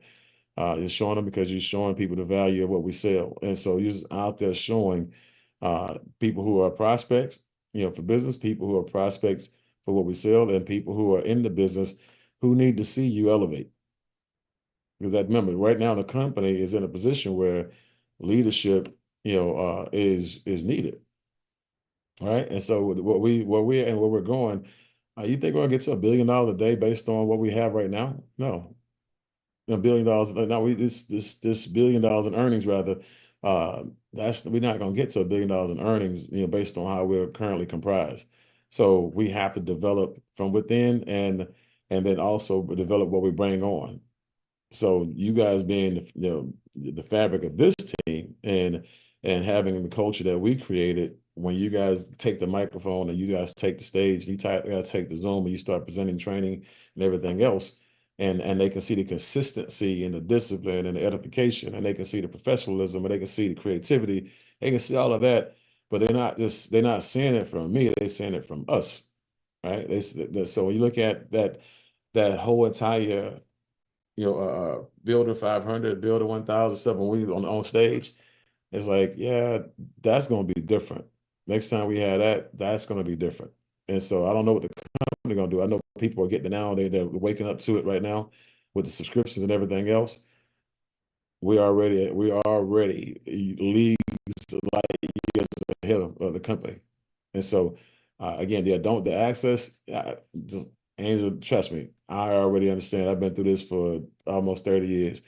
You're showing them because you're showing people the value of what we sell. And so you're just out there showing people who are prospects, for business, people who are prospects for what we sell, and people who are in the business who need to see you elevate. Because remember, right now the company is in a position where leadership, is needed, right? And so where we're going, you think we're gonna get to $1 billion a day based on what we have right now? No, $1 billion. Now this $1 billion in earnings rather. We're not going to get to $1 billion in earnings, based on how we're currently comprised. So we have to develop from within and then also develop what we bring on. So you guys being the fabric of this team and having the culture that we created, when you guys take the microphone and you guys take the stage, you guys take the Zoom and you start presenting training and everything else, and they can see the consistency and the discipline and the edification, and they can see the professionalism, and they can see the creativity, they can see all of that, but they're not seeing it from me, they're seeing it from us, right? So when you look at that whole entire Builder 500, Builder 1000 stuff when we on stage, it's like, yeah, that's going to be different. Next time we have that's going to be different. And so I don't know what the company going to do. I know people are getting it now. They're waking up to it right now with the subscriptions and everything else. We are already leagues like years ahead of the company. And so, again, the access, just Angel, trust me, I already understand. I've been through this for almost 30 years.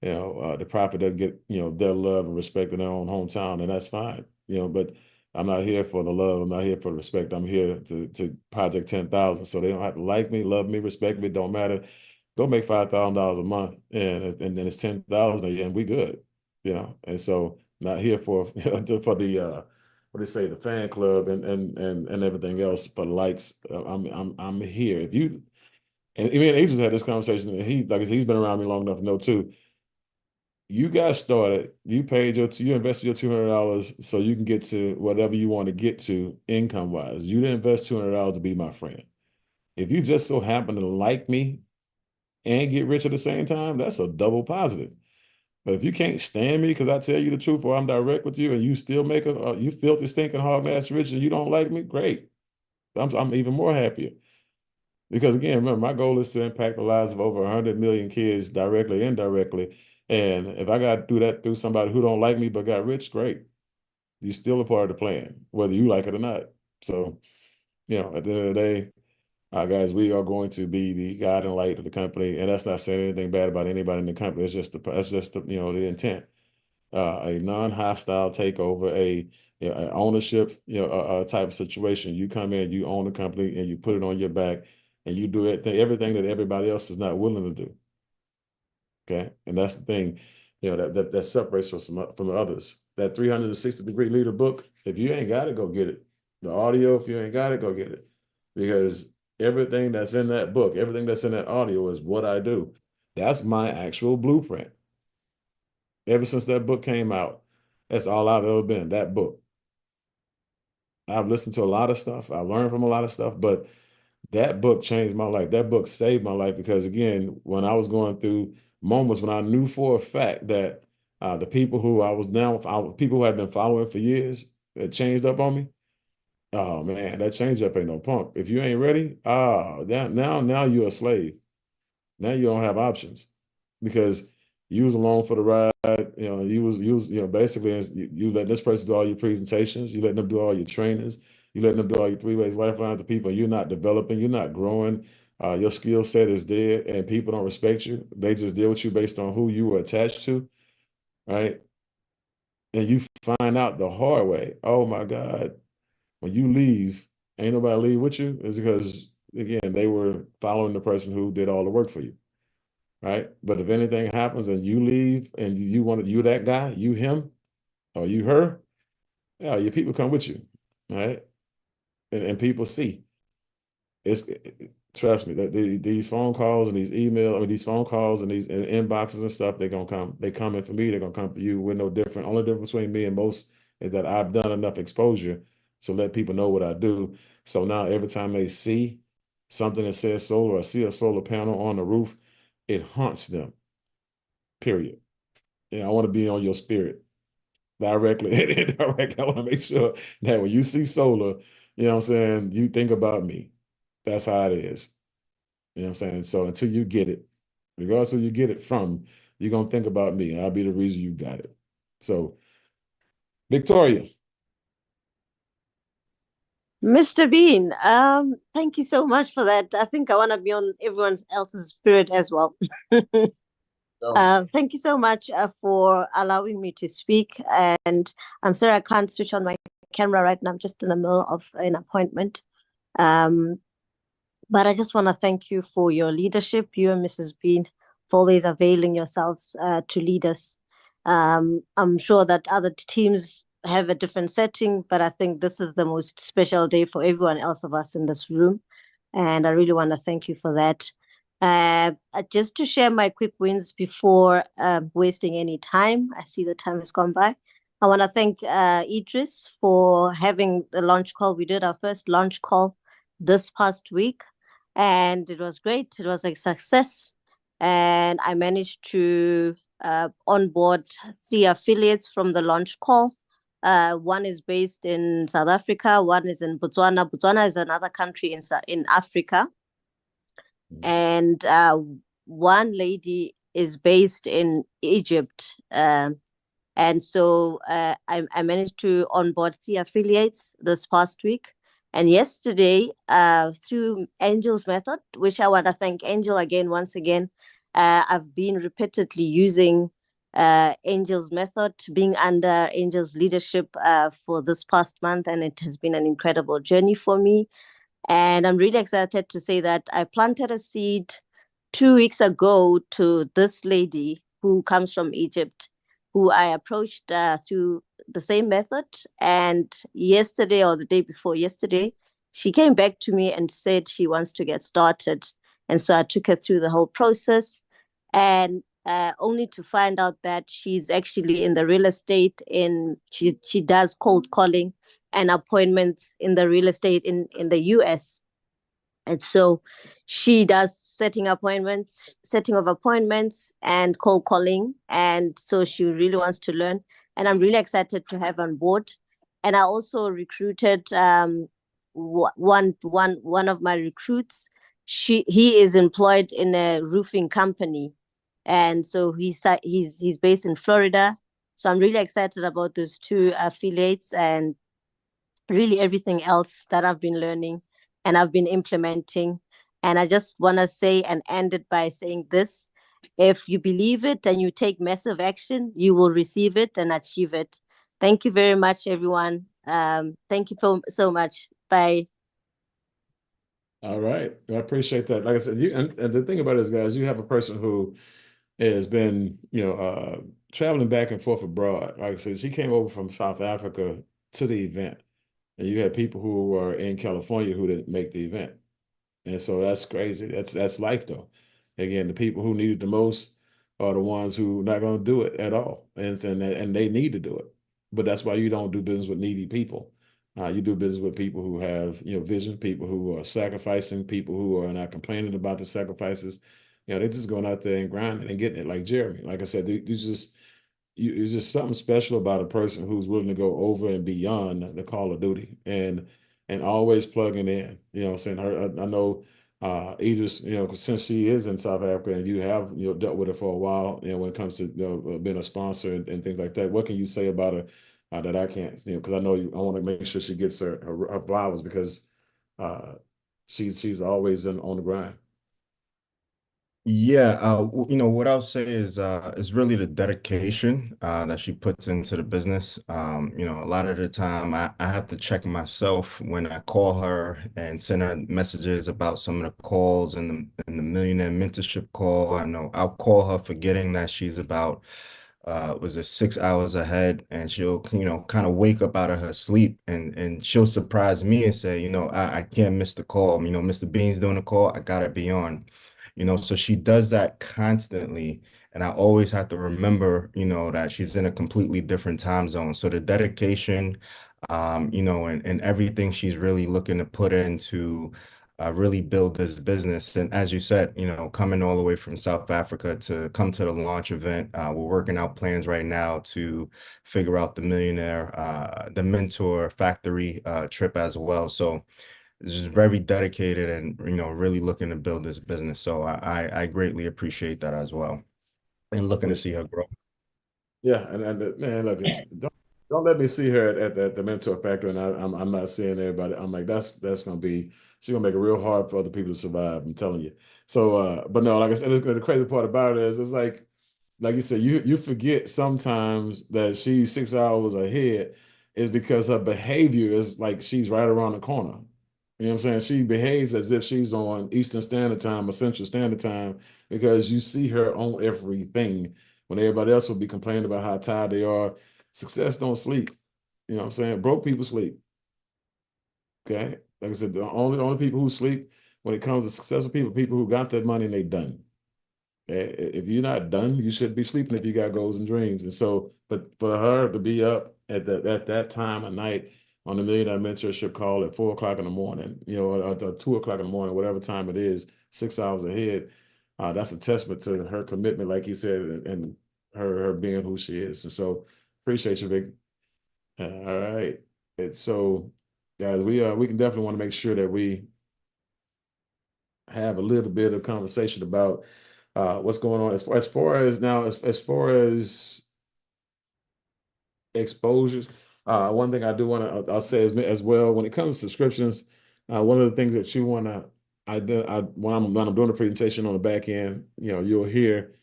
The prophet doesn't get, their love and respect in their own hometown, and that's fine. But I'm not here for the love. I'm not here for the respect. I'm here to project 10,000. So they don't have to like me, love me, respect me. Don't matter. Go make $5,000 a month, and then it's 10,000 and we good. And so not here for for the what they say, the fan club and everything else, but likes. I'm here. If you and even Agents had this conversation, and he's been around me long enough to know too. You guys started, you invested your $200 so you can get to whatever you want to get to income wise. You didn't invest $200 to be my friend. If you just so happen to like me and get rich at the same time, that's a double positive. But if you can't stand me because I tell you the truth or I'm direct with you and you still make you filthy stinking hog ass rich and you don't like me, great. I'm even more happier. Because again, remember, my goal is to impact the lives of over 100 million kids directly, indirectly. And if I got to do that through somebody who don't like me but got rich, great. You're still a part of the plan, whether you like it or not. So, at the end of the day, guys, we are going to be the guide and light of the company, and that's not saying anything bad about anybody in the company. That's just the intent. A non-hostile takeover, a ownership, type of situation. You come in, you own the company, and you put it on your back, and you do everything that everybody else is not willing to do. Okay, and that's the thing, that separates us from the others. That 360-degree leader book. If you ain't got it, go get it. The audio, if you ain't got it, go get it, because everything that's in that book, everything that's in that audio is what I do. That's my actual blueprint. Ever since that book came out, that's all I've ever been, that book. I've listened to a lot of stuff. I learned from a lot of stuff, but that book changed my life. That book saved my life because, again, when I was going through moments when I knew for a fact that the people who people who had been following for years, that changed up on me. Oh man, that change up ain't no punk. If you ain't ready, now you're a slave. Now you don't have options. because you was along for the ride. You was basically you let this person do all your presentations, you let them do all your trainings, you let them do all your 3 ways lifeline to people. You're not developing, you're not growing. Your skill set is dead, and people don't respect you. They just deal with you based on who you were attached to, right? And you find out the hard way. Oh my God, when you leave, ain't nobody leave with you. It's because again they were following the person who did all the work for you, right? But if anything happens and you leave and you that guy, you him or you her, yeah, your people come with you, right? And people see it's trust me that these phone calls and these email, I mean these phone calls and these inboxes and stuff, they're gonna come. They coming for me, they're gonna come for you. We're no different. Only difference between me and most is that I've done enough exposure to let people know what I do. So now every time they see something that says solar or see a solar panel on the roof, it haunts them. Period. Yeah, I want to be on your spirit directly and indirectly. I want to make sure that when you see solar, you know what I'm saying, you think about me. That's how it is. You know what I'm saying? So until you get it, regardless of who you get it from, you're gonna think about me. I'll be the reason you got it. So Victoria. Mr. Bean, thank you so much for that. I think I want to be on everyone else's spirit as well. Thank you so much for allowing me to speak. And I'm sorry I can't switch on my camera right now. I'm just in the middle of an appointment. But I just want to thank you for your leadership, you and Mrs. Bean, for always availing yourselves to lead us. I'm sure that other teams have a different setting, but I think this is the most special day for everyone else of us in this room. And I really want to thank you for that. Just to share my quick wins before wasting any time. I see the time has gone by. I want to thank Idris for having the launch call. We did our first launch call this past week, and it was great. It was a success. And I managed to onboard 3 affiliates from the launch call. One is based in South Africa, one is in Botswana. Botswana is another country in Africa. And one lady is based in Egypt. And so I managed to onboard 3 affiliates this past week. And yesterday, through Angel's method, which I want to thank Angel again, once again, I've been repeatedly using Angel's method, being under Angel's leadership for this past month. And it has been an incredible journey for me. And I'm really excited to say that I planted a seed 2 weeks ago to this lady who comes from Egypt, who I approached through the same method. And yesterday or the day before yesterday, she came back to me and said she wants to get started. And so I took her through the whole process, and only to find out that she's actually in the real estate she does cold calling and appointments in the real estate in the US. And so she does setting of appointments and cold calling. And so she really wants to learn. And I'm really excited to have on board. And I also recruited one of my recruits. He is employed in a roofing company. And so he's based in Florida. So I'm really excited about those 2 affiliates and really everything else that I've been learning and I've been implementing. And I just want to say and end it by saying this: if you believe it and you take massive action, you will receive it and achieve it. Thank you very much, everyone. Thank you so much. Bye. All right. I appreciate that. Like I said, and the thing about it is, guys, you have a person who has been, traveling back and forth abroad. Like I said, she came over from South Africa to the event. And you had people who were in California who didn't make the event. And so that's crazy. That's life though. Again, the people who need it the most are the ones who not going to do it at all. And they need to do it. But that's why you don't do business with needy people. You do business with people who have, vision, people who are sacrificing, people who are not complaining about the sacrifices. They're just going out there and grinding and getting it, like Jeremy. Like I said, it's just something special about a person who's willing to go over and beyond the call of duty and always plugging in. You know what I'm saying? I know Idris, since she is in South Africa and you have dealt with her for a while, when it comes to being a sponsor and things like that, what can you say about her that I can't, because I know I want to make sure she gets her flowers because she's always on the grind. Yeah, what I'll say is really the dedication that she puts into the business. A lot of the time I have to check myself when I call her and send her messages about some of the calls and the millionaire mentorship call. I know I'll call her forgetting that she's about was it 6 hours ahead, and she'll kind of wake up out of her sleep and she'll surprise me and say, I can't miss the call. Mr. Bean's doing the call, I gotta be on. So she does that constantly. And I always have to remember, that she's in a completely different time zone. So the dedication, and everything she's really looking to put into really build this business. And as you said, coming all the way from South Africa to come to the launch event, we're working out plans right now to figure out the mentor factory trip as well. So just very dedicated and really looking to build this business. So I greatly appreciate that as well, and looking to see her grow. Yeah, and man, look, don't let me see her at the mentor factor, and I'm not seeing everybody. I'm like, that's gonna be she's gonna make it real hard for other people to survive. I'm telling you. So, but no, like I said, the crazy part about it is, it's like you said, you forget sometimes that she's 6 hours ahead is because her behavior is like she's right around the corner. You know what I'm saying? She behaves as if she's on Eastern Standard Time or Central Standard Time because you see her on everything when everybody else will be complaining about how tired they are. Success don't sleep. You know what I'm saying? Broke people sleep. Okay. Like I said, the only people who sleep when it comes to successful people who got that money and they done. If you're not done, you should be sleeping if you got goals and dreams. And so, but for her to be up at that time of night on the Millionaire Mentorship call at 4 o'clock in the morning, or 2 o'clock in the morning, whatever time it is, 6 hours ahead, that's a testament to her commitment, like you said, and her being who she is. And so, appreciate you, Vic. All right. And so, guys, we can definitely want to make sure that we have a little bit of conversation about what's going on as far as now as far as exposures. One thing I do want to I'll say as well when it comes to subscriptions, one of the things that you want to when I'm doing the presentation on the back end, you'll hear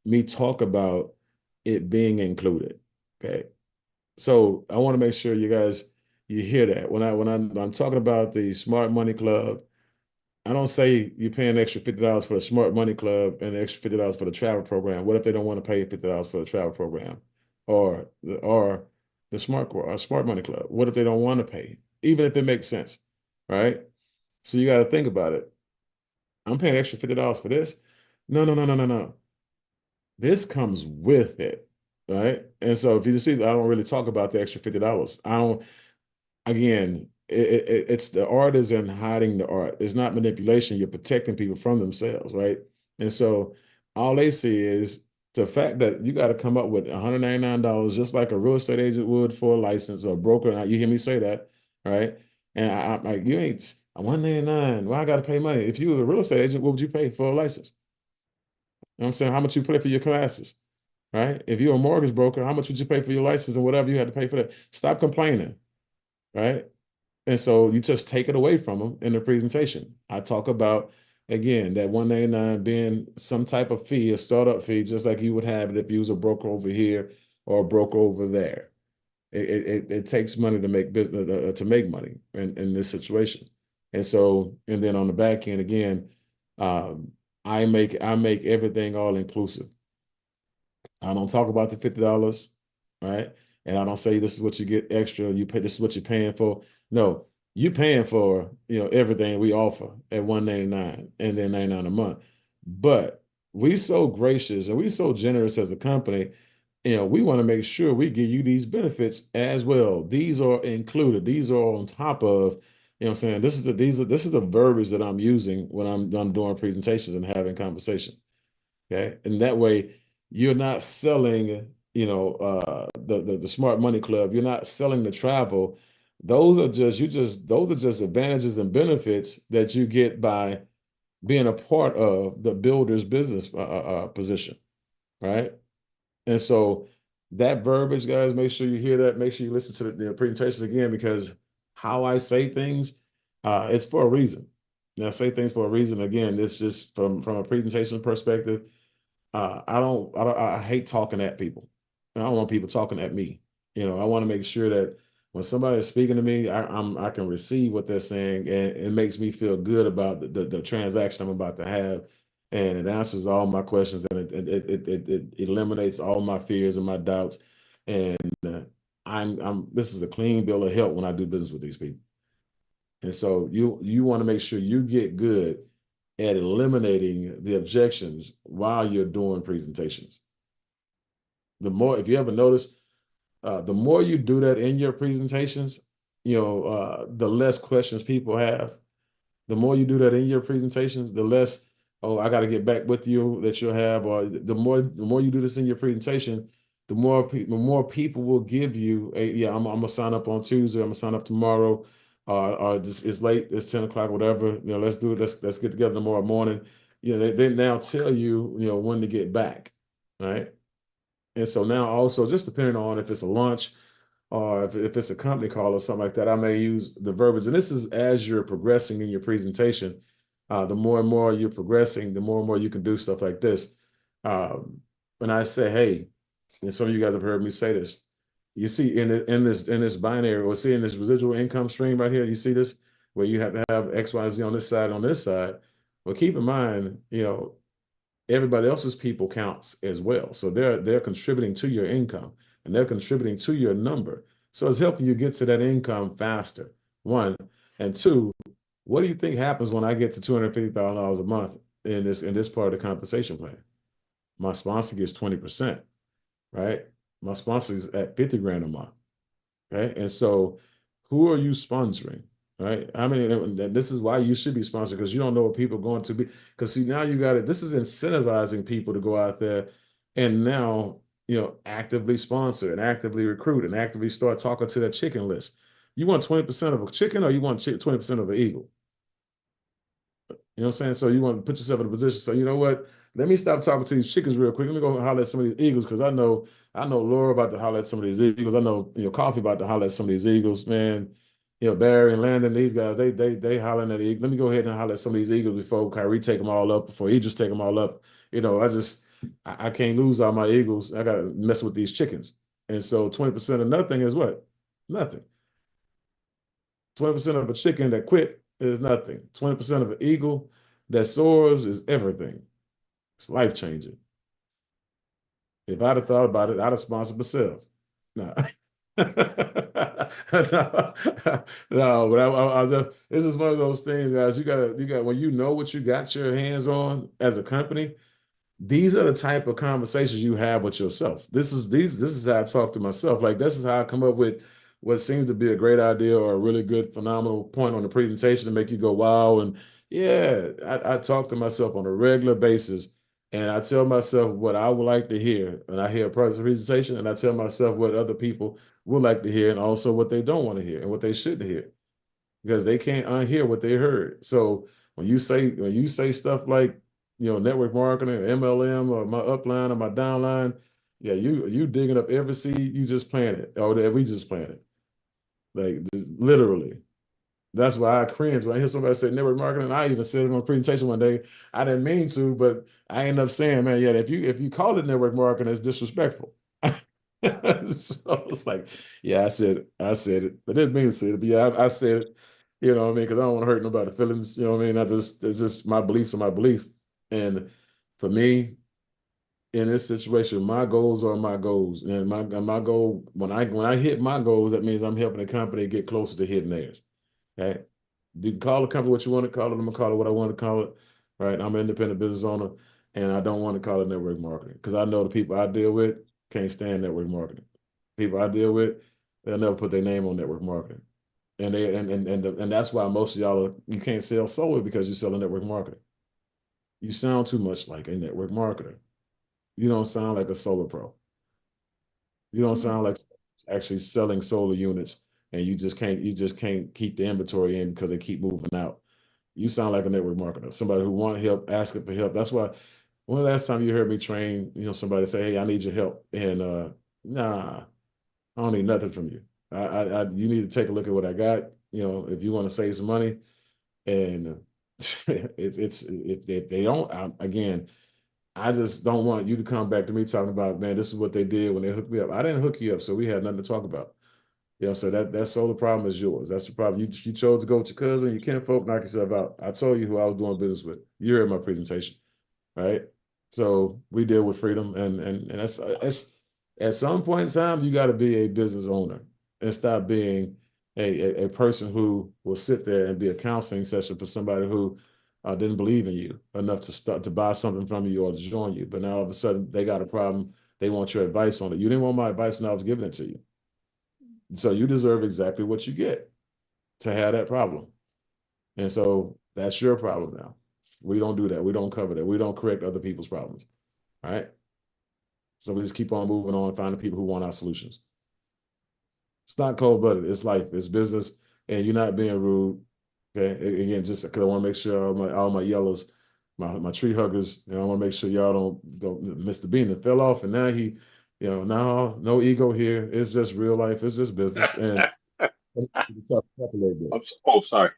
me talk about it being included. Okay, so I want to make sure you hear that when I'm talking about the Smart Money Club. I don't say you're paying extra $50 for the Smart Money Club and the extra $50 for the travel program. What if they don't want to pay $50 for the travel program, or the Smart Money Club? What if they don't want to pay, even if it makes sense, right? So you got to think about it. I'm paying extra $50 for this. No, no, no, no, no, no. This comes with it, right? And so if you see, I don't really talk about the extra $50. I don't. Again, it's the art is in hiding the art. It's not manipulation. You're protecting people from themselves, right? And so all they see is the fact that you got to come up with $199, just like a real estate agent would for a license or a broker. You hear me say that, right? And I'm like, you ain't 199. Why I got to pay money? If you were a real estate agent, what would you pay for a license? You know what I'm saying? How much you pay for your classes, right? If you're a mortgage broker, how much would you pay for your license and whatever you had to pay for that? Stop complaining, right? And so you just take it away from them in the presentation. I talk about, again, that 199 being some type of fee, a startup fee, just like you would have it if you was a broker over here or a broker over there. It takes money to make business to make money in this situation. And so, and then on the back end, again, um, I make everything all inclusive. I don't talk about the $50, right? And I don't say this is what you get extra. You pay this is what you're paying for. No, you paying for everything we offer at $199 and then $99 a month. But we so gracious and we so generous as a company. We want to make sure we give you these benefits as well. These are included. These are on top of. I'm saying this is the verbiage that I'm using when I'm doing presentations and having conversation. Okay. And that way you're not selling, the Smart Money Club. You're not selling the travel. Those are just advantages and benefits that you get by being a part of the builder's business position, right? And so that verbiage, guys, make sure you hear that. Make sure you listen to the presentations again, because how I say things, it's for a reason. I say things for a reason. Again, it's just from a presentation perspective. I hate talking at people. I don't want people talking at me. I want to make sure that when somebody is speaking to me, I can receive what they're saying, and it makes me feel good about the transaction I'm about to have, and it answers all my questions, and it eliminates all my fears and my doubts, and this is a clean bill of health when I do business with these people. And so you want to make sure you get good at eliminating the objections while you're doing presentations. If you ever notice, the more you do that in your presentations, the less questions people have. The more you do that in your presentations, the less, oh, I got to get back with you that you'll have, or the more you do this in your presentation, the more people will give you yeah, I'm gonna sign up on Tuesday, I'm gonna sign up tomorrow, or it's late, it's 10 o'clock, whatever. Let's do it. Let's get together tomorrow morning. They now tell you, when to get back, right? And so now also, just depending on if it's a lunch or if it's a company call or something like that, I may use the verbiage. And this is as you're progressing in your presentation. The more and more you're progressing, the more and more you can do stuff like this. When I say, hey, and some of you guys have heard me say this, you see in this binary, or see in this residual income stream right here, you see this where you have to have X, Y, Z on this side, on this side. Well, keep in mind, everybody else's people counts as well. So they're contributing to your income, and they're contributing to your number. So it's helping you get to that income faster. One. And two, what do you think happens when I get to $250,000 a month in this part of the compensation plan? My sponsor gets 20%, right? My sponsor is at 50 grand a month. Okay. And so who are you sponsoring? Right. I mean, this is why you should be sponsored, because you don't know what people are going to be. Because see, now you got it. This is incentivizing people to go out there and now, actively sponsor and actively recruit and actively start talking to that chicken list. You want 20% of a chicken, or you want 20% of an eagle? You know what I'm saying? So you want to put yourself in a position. So you know what? Let me stop talking to these chickens real quick. Let me go holler at some of these eagles, because I know Laura about to holler at some of these eagles. I know Coffee about to holler at some of these eagles. Man, Barry and Landon, these guys, they hollering at the eagles. Let me go ahead and holler at some of these eagles before Kyrie take them all up, before Idris take them all up. I can't lose all my eagles. I gotta mess with these chickens. And so 20% of nothing is what? Nothing. 20% of a chicken that quit is nothing. 20% of an eagle that soars is everything. It's life changing. If I'd have thought about it, I'd have sponsored myself. No. No, no, but I just, it's just one of those things, guys. You got when you know what you got your hands on as a company, these are the type of conversations you have with yourself. This is how I talk to myself. Like, this is how I come up with what seems to be a great idea or a really good, phenomenal point on the presentation to make you go, wow. And yeah, I talk to myself on a regular basis, and I tell myself what I would like to hear. And I hear a presentation, and I tell myself what other people would like to hear, and also what they don't want to hear and what they shouldn't hear, because they can't unhear what they heard. So when you say stuff like, network marketing or MLM or my upline or my downline, yeah, you digging up every seed you just planted, or that we just planted. Like, literally. That's why I cringe when I hear somebody say network marketing. I even said it on a presentation one day. I didn't mean to, but I ended up saying, man, yeah, if you call it network marketing, it's disrespectful. So it's like, yeah, I said it. I didn't mean to say it, but yeah, I said it. You know what I mean? Because I don't want to hurt nobody's feelings. You know what I mean? It's just my beliefs are my beliefs. And for me, in this situation, my goals are my goals. And my goal, when I hit my goals, that means I'm helping the company get closer to hitting theirs. Okay. You can call the company what you want to call it. I'm gonna call it what I want to call it. Right. I'm an independent business owner, and I don't want to call it network marketing, because I know the people I deal with can't stand network marketing. People I deal with, they'll never put their name on network marketing. And that's why most of y'all you can't sell solar, because you're selling network marketing. You sound too much like a network marketer. You don't sound like a solar pro. You don't sound like actually selling solar units and you just can't keep the inventory in because they keep moving out. You sound like a network marketer, somebody who want help, asking for help. That's why when the last time you heard me train, somebody say, "Hey, I need your help," and nah, I don't need nothing from you. You need to take a look at what I got. If you want to save some money, and it's if they don't, again, I just don't want you to come back to me talking about, man, this is what they did when they hooked me up. I didn't hook you up, so we had nothing to talk about. So that solar problem is yours. That's the problem. You chose to go with your cousin. You can't folk knock yourself out. I told you who I was doing business with. You heard my presentation, right? So we deal with freedom, and that's at some point in time you got to be a business owner and stop being a person who will sit there and be a counseling session for somebody who didn't believe in you enough to start to buy something from you or to join you. But now all of a sudden they got a problem. They want your advice on it. You didn't want my advice when I was giving it to you. So you deserve exactly what you get to have that problem. And so that's your problem now. We don't do that. We don't cover that. We don't correct other people's problems. All right. So we just keep on moving on, finding people who want our solutions. It's not cold-blooded. It's life. It's business. And you're not being rude. Okay. Again, just because I want to make sure all my yellows, my tree huggers, I want to make sure y'all don't Mr. Bean that fell off. And now no ego here. It's just real life. It's just business. And Oh, sorry.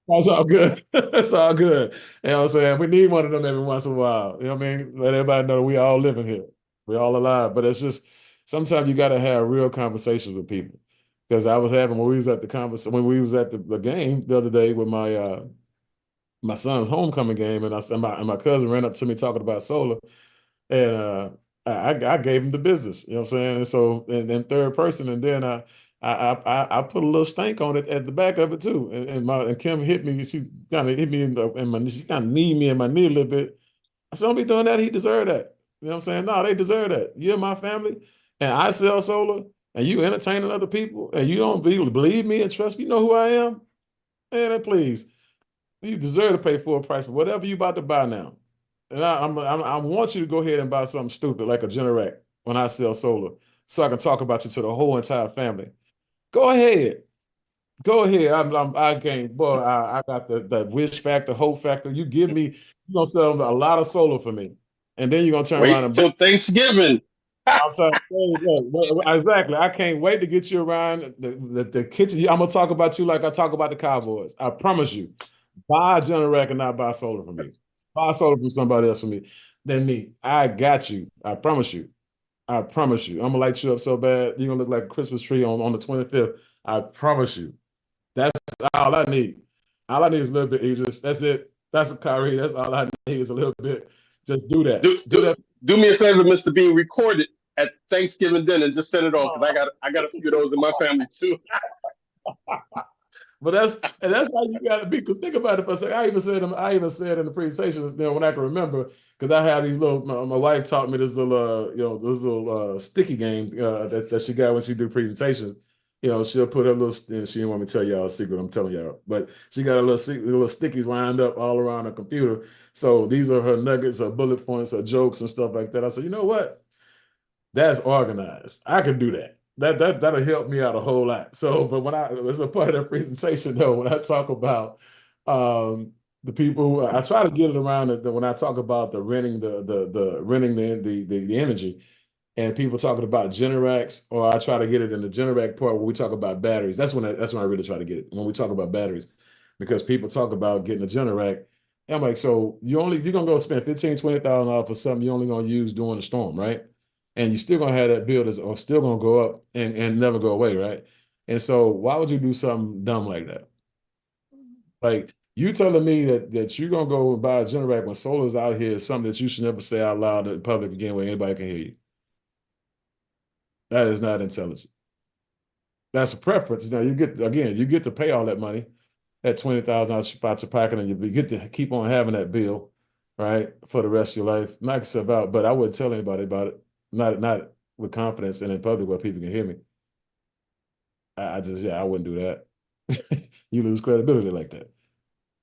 That's all good. It's all good. You know what I'm saying? We need one of them every once in a while. You know what I mean? Let everybody know we all living here. We all alive. But it's just sometimes you got to have real conversations with people. Because I was having when we was at the game the other day with my son's homecoming game, and my cousin ran up to me talking about solar, and I gave him the business. You know what I'm saying? And so and then third person, and then I put a little stank on it at the back of it too. And Kim hit me. She kind of hit me in my she kind of kneed me in my knee a little bit. I said, "Don't be doing that. He deserved that." You know what I'm saying? No, they deserve that. You're my family, and I sell solar, and you entertaining other people, and you don't believe me and trust me. You know who I am? Man, please, you deserve to pay full price for whatever you about to buy now. And I want you to go ahead and buy something stupid like a Generac when I sell solar, so I can talk about you to the whole entire family. Go ahead. Go ahead. I can't, boy. I got the wish factor, hope factor. You gonna sell a lot of solar for me, and then you're gonna turn around Wait and buy. till Thanksgiving. I'm trying to tell you, look, exactly. I can't wait to get you around the kitchen. I'm gonna talk about you like I talk about the Cowboys. I promise you. Buy a Generac and not buy solar from me. Buy solar from somebody else from me than me. I got you. I promise you. I promise you. I'm gonna light you up so bad you're gonna look like a Christmas tree on the 25th. I promise you. That's all I need. All I need is a little bit, Idris. That's it. That's a Kyrie. That's all I need is a little bit. Just do that. Do Do do that. do me a favor, Mr. Bean. Record it at Thanksgiving dinner and just send it on because I got a few of those in my family too. But that's how you got to be. Because think about it for a second. I even said in the presentation, when I can remember, because I have these little. My wife taught me this little this little sticky game that she got when she do presentations. She'll put her little. She didn't want me to tell y'all a secret. I'm telling y'all, but she got a little stickies lined up all around her computer. So these are her nuggets, her bullet points, her jokes and stuff like that. I said, you know what? That's organized. I can do that. That'll help me out a whole lot. So, but as a part of that presentation though, when I talk about the people who I try to get it around when I talk about the renting the renting the energy and people talking about Generacs, or I try to get it in the Generac part where we talk about batteries. That's when I really try to get it when we talk about batteries, because people talk about getting a Generac. And I'm like, so you're gonna go spend $15,000-$20,000 for something you're only gonna use during the storm, right? And you're still gonna have that bill that's or still gonna go up and never go away, right? And so why would you do something dumb like that? Like you telling me that you're gonna go and buy a Generac when solar's out here is something that you should never say out loud in public again where anybody can hear you. That is not intelligent. That's a preference. You get to pay all that money at $20,000 spots a packet, and you get to keep on having that bill, right, for the rest of your life. Knock yourself out, but I wouldn't tell anybody about it. Not with confidence and in public where people can hear me. I wouldn't do that. You lose credibility like that.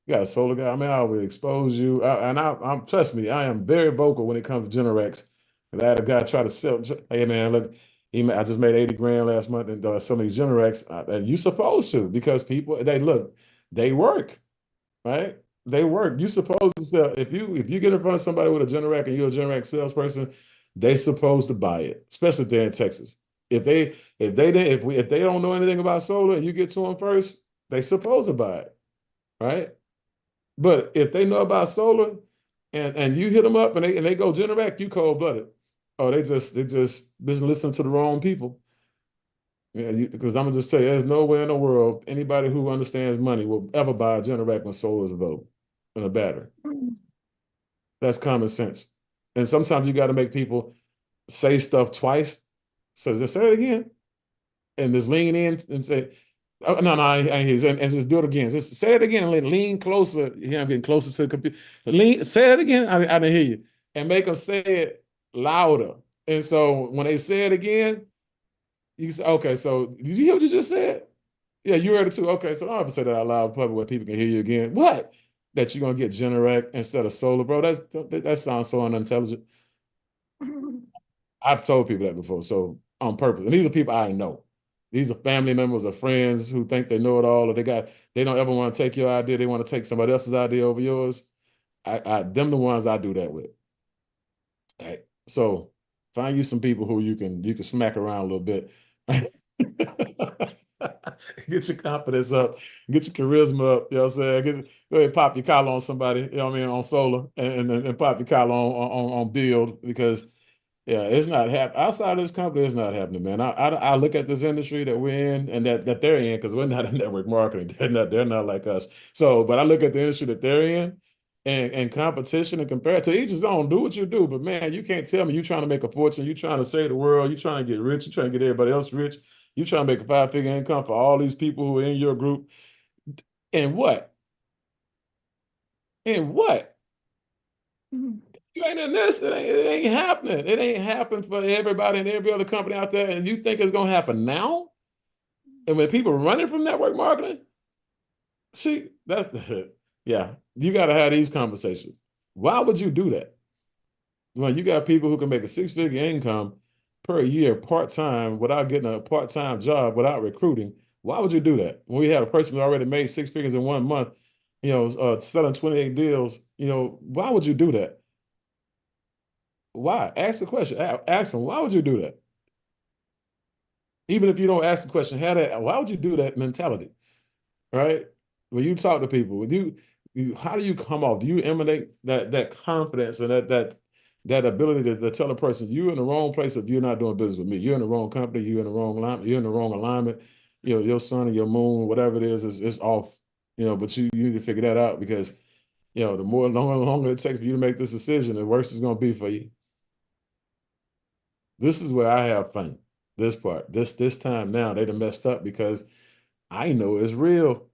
You got a solar guy. I mean, I will expose you. I'm trust me, I am very vocal when it comes to Generacs. And I had a guy try to sell. Hey man, look, I just made 80 grand last month and some of these Generacs, and you supposed to because people they work, right? They work. You supposed to sell if you get in front of somebody with a Generac and you're a Generac salesperson, they supposed to buy it, especially if they're in Texas. If they don't know anything about solar and you get to them first, they supposed to buy it, right? But if they know about solar and you hit them up and they go Generac, you cold blooded. Oh, they just listen to the wrong people. Yeah, because I'm gonna just tell you, there's nowhere in the world anybody who understands money will ever buy a Generac when solar is available and a battery. That's common sense. And sometimes you got to make people say stuff twice. So just say it again and just lean in and say, oh, no, no, I ain't hear you. And just do it again. Just say it again and lean closer. Yeah, I'm getting closer to the computer. Say it again. I didn't hear you. And make them say it louder. And so when they say it again, you say, okay, so did you hear what you just said? Yeah, you heard it too. Okay, so I don't have to say that out loud in public where people can hear you again. What? That you're gonna get Generac instead of solar, bro? That sounds so unintelligent. I've told people that before, so on purpose. And these are people I know. These are family members or friends who think they know it all, or they don't ever want to take your idea. They want to take somebody else's idea over yours. Them the ones I do that with. Right. So find you some people who you can smack around a little bit. Get your confidence up, get your charisma up, you know what I'm saying? Go ahead, pop your collar on somebody, you know what I mean, on solar and pop your collar on build because yeah, it's not happening. Outside of this company, it's not happening, man. I look at this industry that we're in and that they're in because we're not in network marketing. They're not like us. So, but I look at the industry that they're in and competition and compare to each his own. Do what you do, but man, you can't tell me you trying to make a fortune. You trying to save the world. You trying to get rich. You trying to get everybody else rich. You trying to make a five-figure income for all these people who are in your group. And what? And what? You ain't in this. It ain't happening. It ain't happened for everybody and every other company out there. And you think it's gonna happen now? And when people running from network marketing, see, that's the yeah. You got to have these conversations. Why would you do that? Well, you got people who can make a six-figure income per year part-time without getting a part-time job without recruiting. Why would you do that? When we had a person who already made six figures in 1 month, selling 28 deals, why would you do that? Why? Ask the question. Ask them, why would you do that? Even if you don't ask the question, why would you do that mentality? Right? When you talk to people, how do you come off? Do you emanate that confidence and that ability to tell a person you're in the wrong place if you're not doing business with me? You're in the wrong company, you're in the wrong alignment, you're in the wrong alignment, your sun and your moon, whatever it is off. But you need to figure that out because the longer it takes for you to make this decision, the worse it's gonna be for you. This is where I have fun. This part, this time now, they done messed up because I know it's real.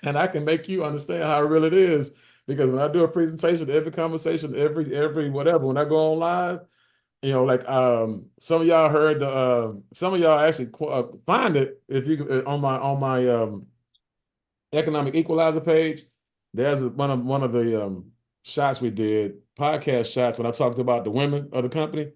And I can make you understand how real it is. Because when I do a presentation, every conversation, every whatever, when I go on live, like some of y'all heard some of y'all actually find it if you on my economic equalizer page. There's one of the shots we did, podcast shots when I talked about the women of the company.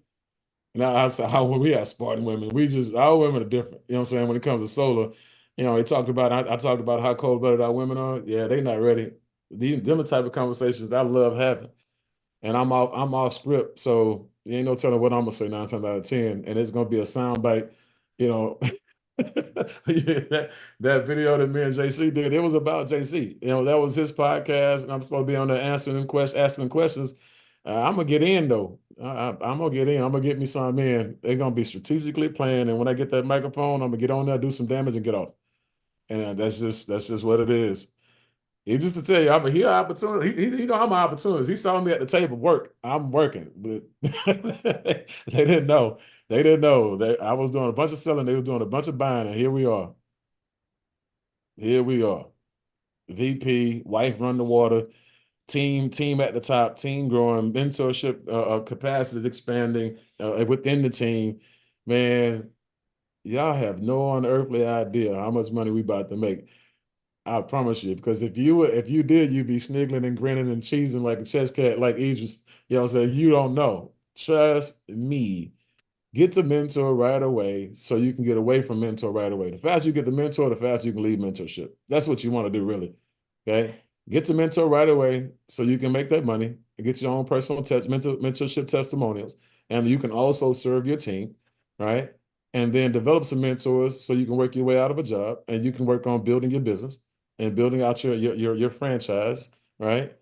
Now I said how we have Spartan women. Our women are different. You know what I'm saying? When it comes to solar, they talked about I talked about how cold-blooded our women are. Yeah, they not ready. Them the type of conversations I love having. And I'm off script. So you ain't no telling what I'm gonna say 9 times out of 10. And it's gonna be a sound bite, you know. Yeah, that video that me and JC did, it was about JC. That was his podcast, and I'm supposed to be on there asking questions. I'm gonna get in though. I'm gonna get in. I'm gonna get me some in. They're gonna be strategically playing, and when I get that microphone, I'm gonna get on there, do some damage, and get off. And that's just what it is. He just to tell you, I'm a here opportunity. I'm an opportunist. He saw me at the table work. I'm working, but they didn't know. They didn't know that I was doing a bunch of selling. They were doing a bunch of buying, and here we are. Here we are. VP, wife run the water, team at the top, team growing, mentorship capacity is expanding within the team. Man, y'all have no unearthly idea how much money we about to make. I promise you, because if you did, you'd be sniggling and grinning and cheesing like a chess cat, like Idris. You know what I'm saying? You don't know. Trust me. Get to mentor right away so you can get away from mentor right away. The faster you get the mentor, the faster you can leave mentorship. That's what you want to do, really. Okay. Get to mentor right away so you can make that money and get your own personal mentorship testimonials. And you can also serve your team, right? And then develop some mentors so you can work your way out of a job and you can work on building your business and building out your franchise, right?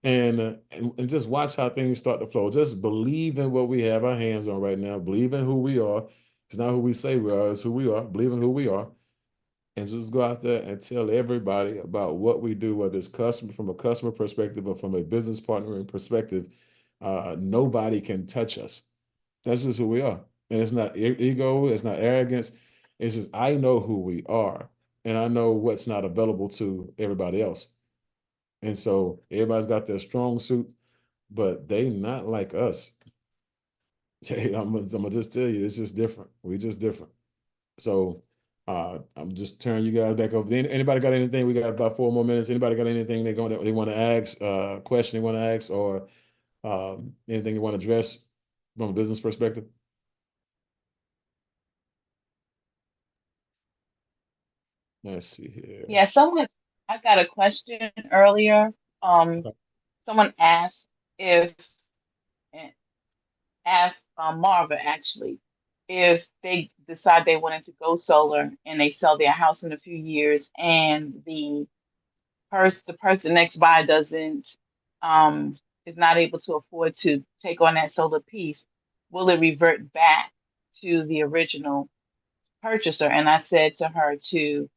And just watch how things start to flow. Just believe in what we have our hands on right now. Believe in who we are. It's not who we say we are, it's who we are. Believe in who we are. And just go out there and tell everybody about what we do, whether it's customer from a customer perspective or from a business partner perspective. Nobody can touch us. That's just who we are. And it's not ego, it's not arrogance. It's just I know who we are and I know what's not available to everybody else. And so everybody's got their strong suit, but they not like us. I'm gonna just tell you, it's just different. We just different. So I'm just turning you guys back over. Anybody got anything? We got about 4 more minutes. Anybody got anything they want to ask, question they want to ask, or anything you want to address from a business perspective? Let's see here. Yeah, I got a question earlier. Okay. Someone if, asked Marva actually, if they decide they wanted to go solar and they sell their house in a few years and the person next by doesn't, is not able to afford to take on that solar piece, will it revert back to the original purchaser? And I said to her to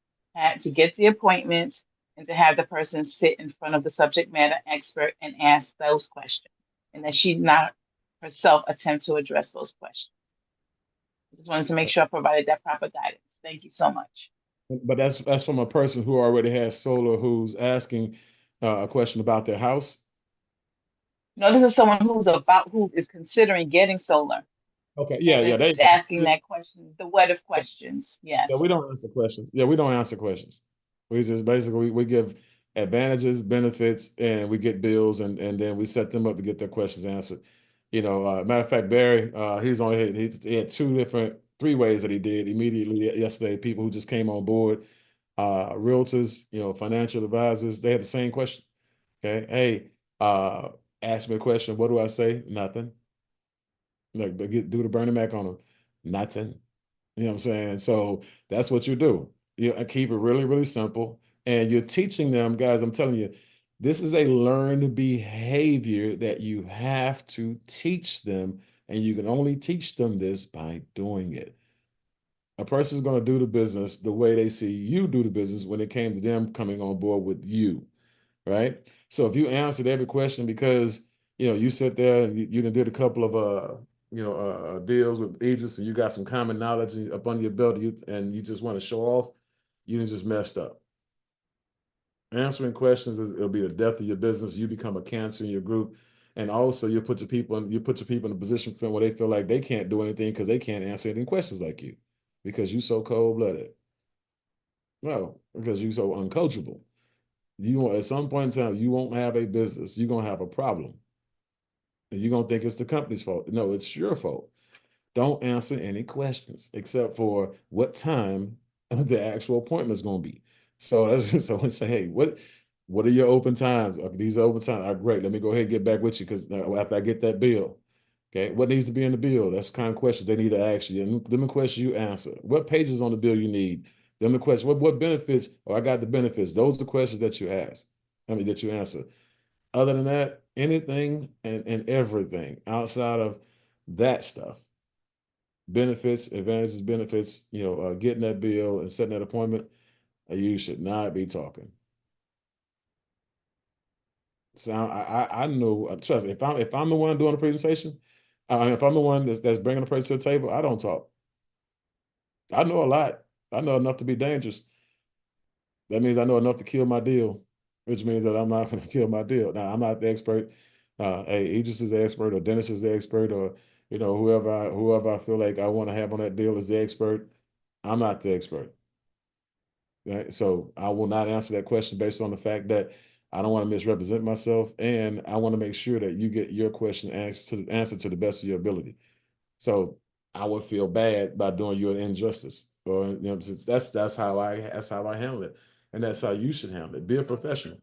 get the appointment and to have the person sit in front of the subject matter expert and ask those questions, and that she not herself attempt to address those questions. I just wanted to make sure I provided that proper guidance. Thank you so much. But that's from a person who already has solar who's asking a question about their house. No, this is someone who is considering getting solar Okay, yeah, and yeah, is asking that question, the what if questions. yeah, Yes. we don't answer questions. Yeah, we don't answer questions. We just basically we give advantages, benefits, and we get bills, and then we set them up to get their questions answered. Matter of fact, Barry, he had three ways that he did immediately yesterday. People who just came on board, realtors, financial advisors, they had the same question. Okay, hey, ask me a question. What do I say? Nothing. Like do the Bernie Mac on them. Nothing. You know what I'm saying? So that's what you do. You keep it really, really simple. And you're teaching them, guys, I'm telling you, this is a learned behavior that you have to teach them. And you can only teach them this by doing it. A person's going to do the business the way they see you do the business when it came to them coming on board with you, right? So if you answered every question because you sit there and you done did a couple of deals with agents and you got some common knowledge up under your belt and you just want to show off, you done just messed up. Answering questions it'll be the death of your business. You become a cancer in your group, and also you put your people in a position where they feel like they can't do anything because they can't answer any questions like you, because you so cold-blooded. No, because you so uncoachable. At some point in time, you won't have a business. You're gonna have a problem. And you're gonna think it's the company's fault. No, it's your fault. Don't answer any questions except for what time the actual appointment is gonna be. So that's so let's say, hey, what are your open times? Okay, these are open times. Great. Let me go ahead and get back with you because after I get that bill. Okay, what needs to be in the bill? That's the kind of questions they need to ask you. And them the questions you answer. What pages on the bill you need? Them the questions. What benefits? Oh, I got the benefits. Those are the questions that you ask. That you answer. Other than that, anything and everything outside of that stuff, benefits, advantages, benefits, getting that bill and setting that appointment, you should not be talking. So I know. Trust me, if I'm the one doing the presentation, if I'm the one that's bringing the person to the table, I don't talk. I know a lot. I know enough to be dangerous. That means I know enough to kill my deal, which means that I'm not going to kill my deal. Now, I'm not the expert. Hey, Idris is the expert, or Dennis is the expert, or whoever I feel like I want to have on that deal is the expert. I'm not the expert. Right? So I will not answer that question based on the fact that I don't want to misrepresent myself, and I want to make sure that you get your question answered to the best of your ability. So I would feel bad by doing you an injustice. Or you know, that's how I handle it, and that's how you should handle it. Be a professional.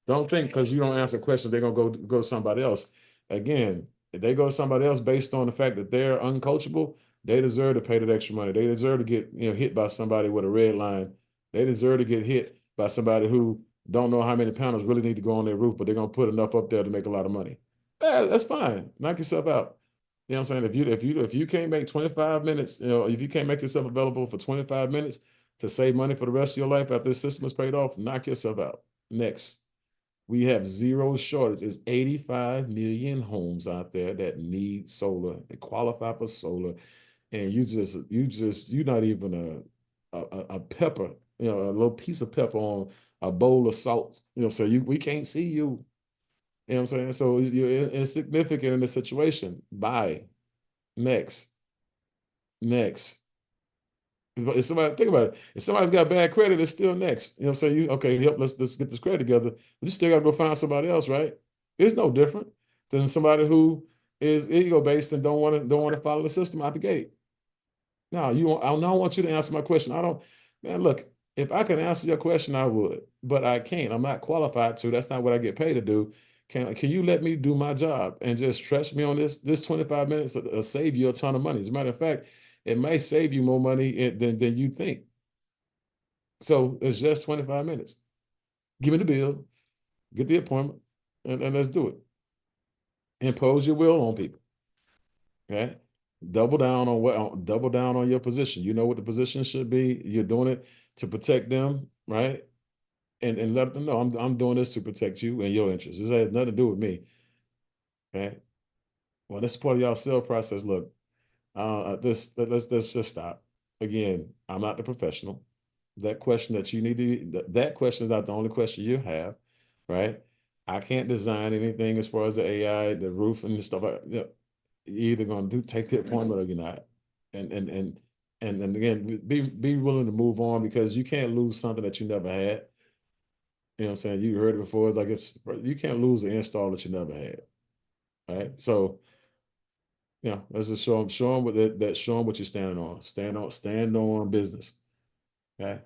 Don't think because you don't answer questions, they're gonna go to somebody else. Again, if they go to somebody else based on the fact that they're uncoachable, they deserve to pay that extra money. They deserve to get hit by somebody with a red line. They deserve to get hit by somebody who don't know how many panels really need to go on their roof, but they're gonna put enough up there to make a lot of money. Yeah, that's fine. Knock yourself out. You know what I'm saying? If you can't make 25 minutes, if you can't make yourself available for 25 minutes to save money for the rest of your life after this system is paid off, knock yourself out. Next. We have zero shortage. There's 85 million homes out there that need solar and qualify for solar. And you're not even a pepper, a little piece of pepper on a bowl of salt. So we can't see you. You know what I'm saying? So you're insignificant in this situation. Bye. Next. If somebody think about it, if somebody's got bad credit, it's still next. You know what I'm saying? Okay, help, let's get this credit together. But you still gotta go find somebody else, right? It's no different than somebody who is ego based and don't want to follow the system out the gate. No, I don't want you to answer my question. Man, look, if I could answer your question, I would, but I can't. I'm not qualified to. That's not what I get paid to do. Can you let me do my job and just trust me on this 25 minutes will save you a ton of money. As a matter of fact, it may save you more money than you think. So it's just 25 minutes. Give me the bill, get the appointment, and let's do it. Impose your will on people. Okay. Double down on your position. You know what the position should be. You're doing it to protect them, right? And let them know I'm doing this to protect you and your interests. This has nothing to do with me. Okay. Well, this is part of y'all sales process. Look, let's just stop. Again, I'm not the professional. That question that you need that question is not the only question you have, right? I can't design anything as far as the AI, the roof and the stuff. You're either going to take the appointment or you're not. And again, be willing to move on because you can't lose something that you never had. You know what I'm saying? You heard it before. It's like you can't lose an install that you never had. Right. So let's just show them what you're standing on. Stand on business. Okay.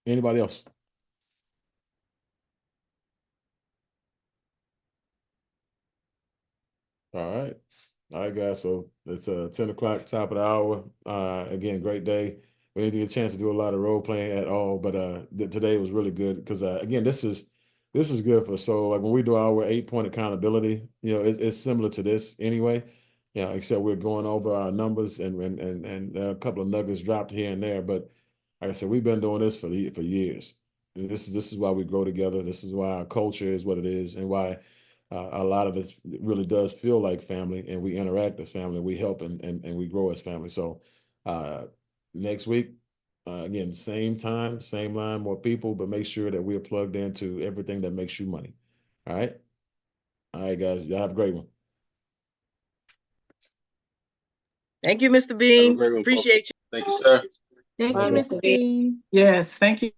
Anybody else? All right. All right, guys. So it's 10 o'clock, top of the hour. Again, great day. We didn't get a chance to do a lot of role playing at all, but today was really good because again, this is good for like when we do our 8-point accountability, it's similar to this anyway. Except we're going over our numbers and a couple of nuggets dropped here and there. But like I said, we've been doing this for years. And this is why we grow together. This is why our culture is what it is, and why a lot of this really does feel like family, and we interact as family. We help and we grow as family. So next week, again, same time, same line, more people, but make sure that we're plugged into everything that makes you money. All right. All right, guys. Y'all have a great one. Thank you, Mr. Bean. Have a great one, folks. Appreciate you. Thank you, sir. Thank you, Okay. Mr. Bean. Yes, thank you.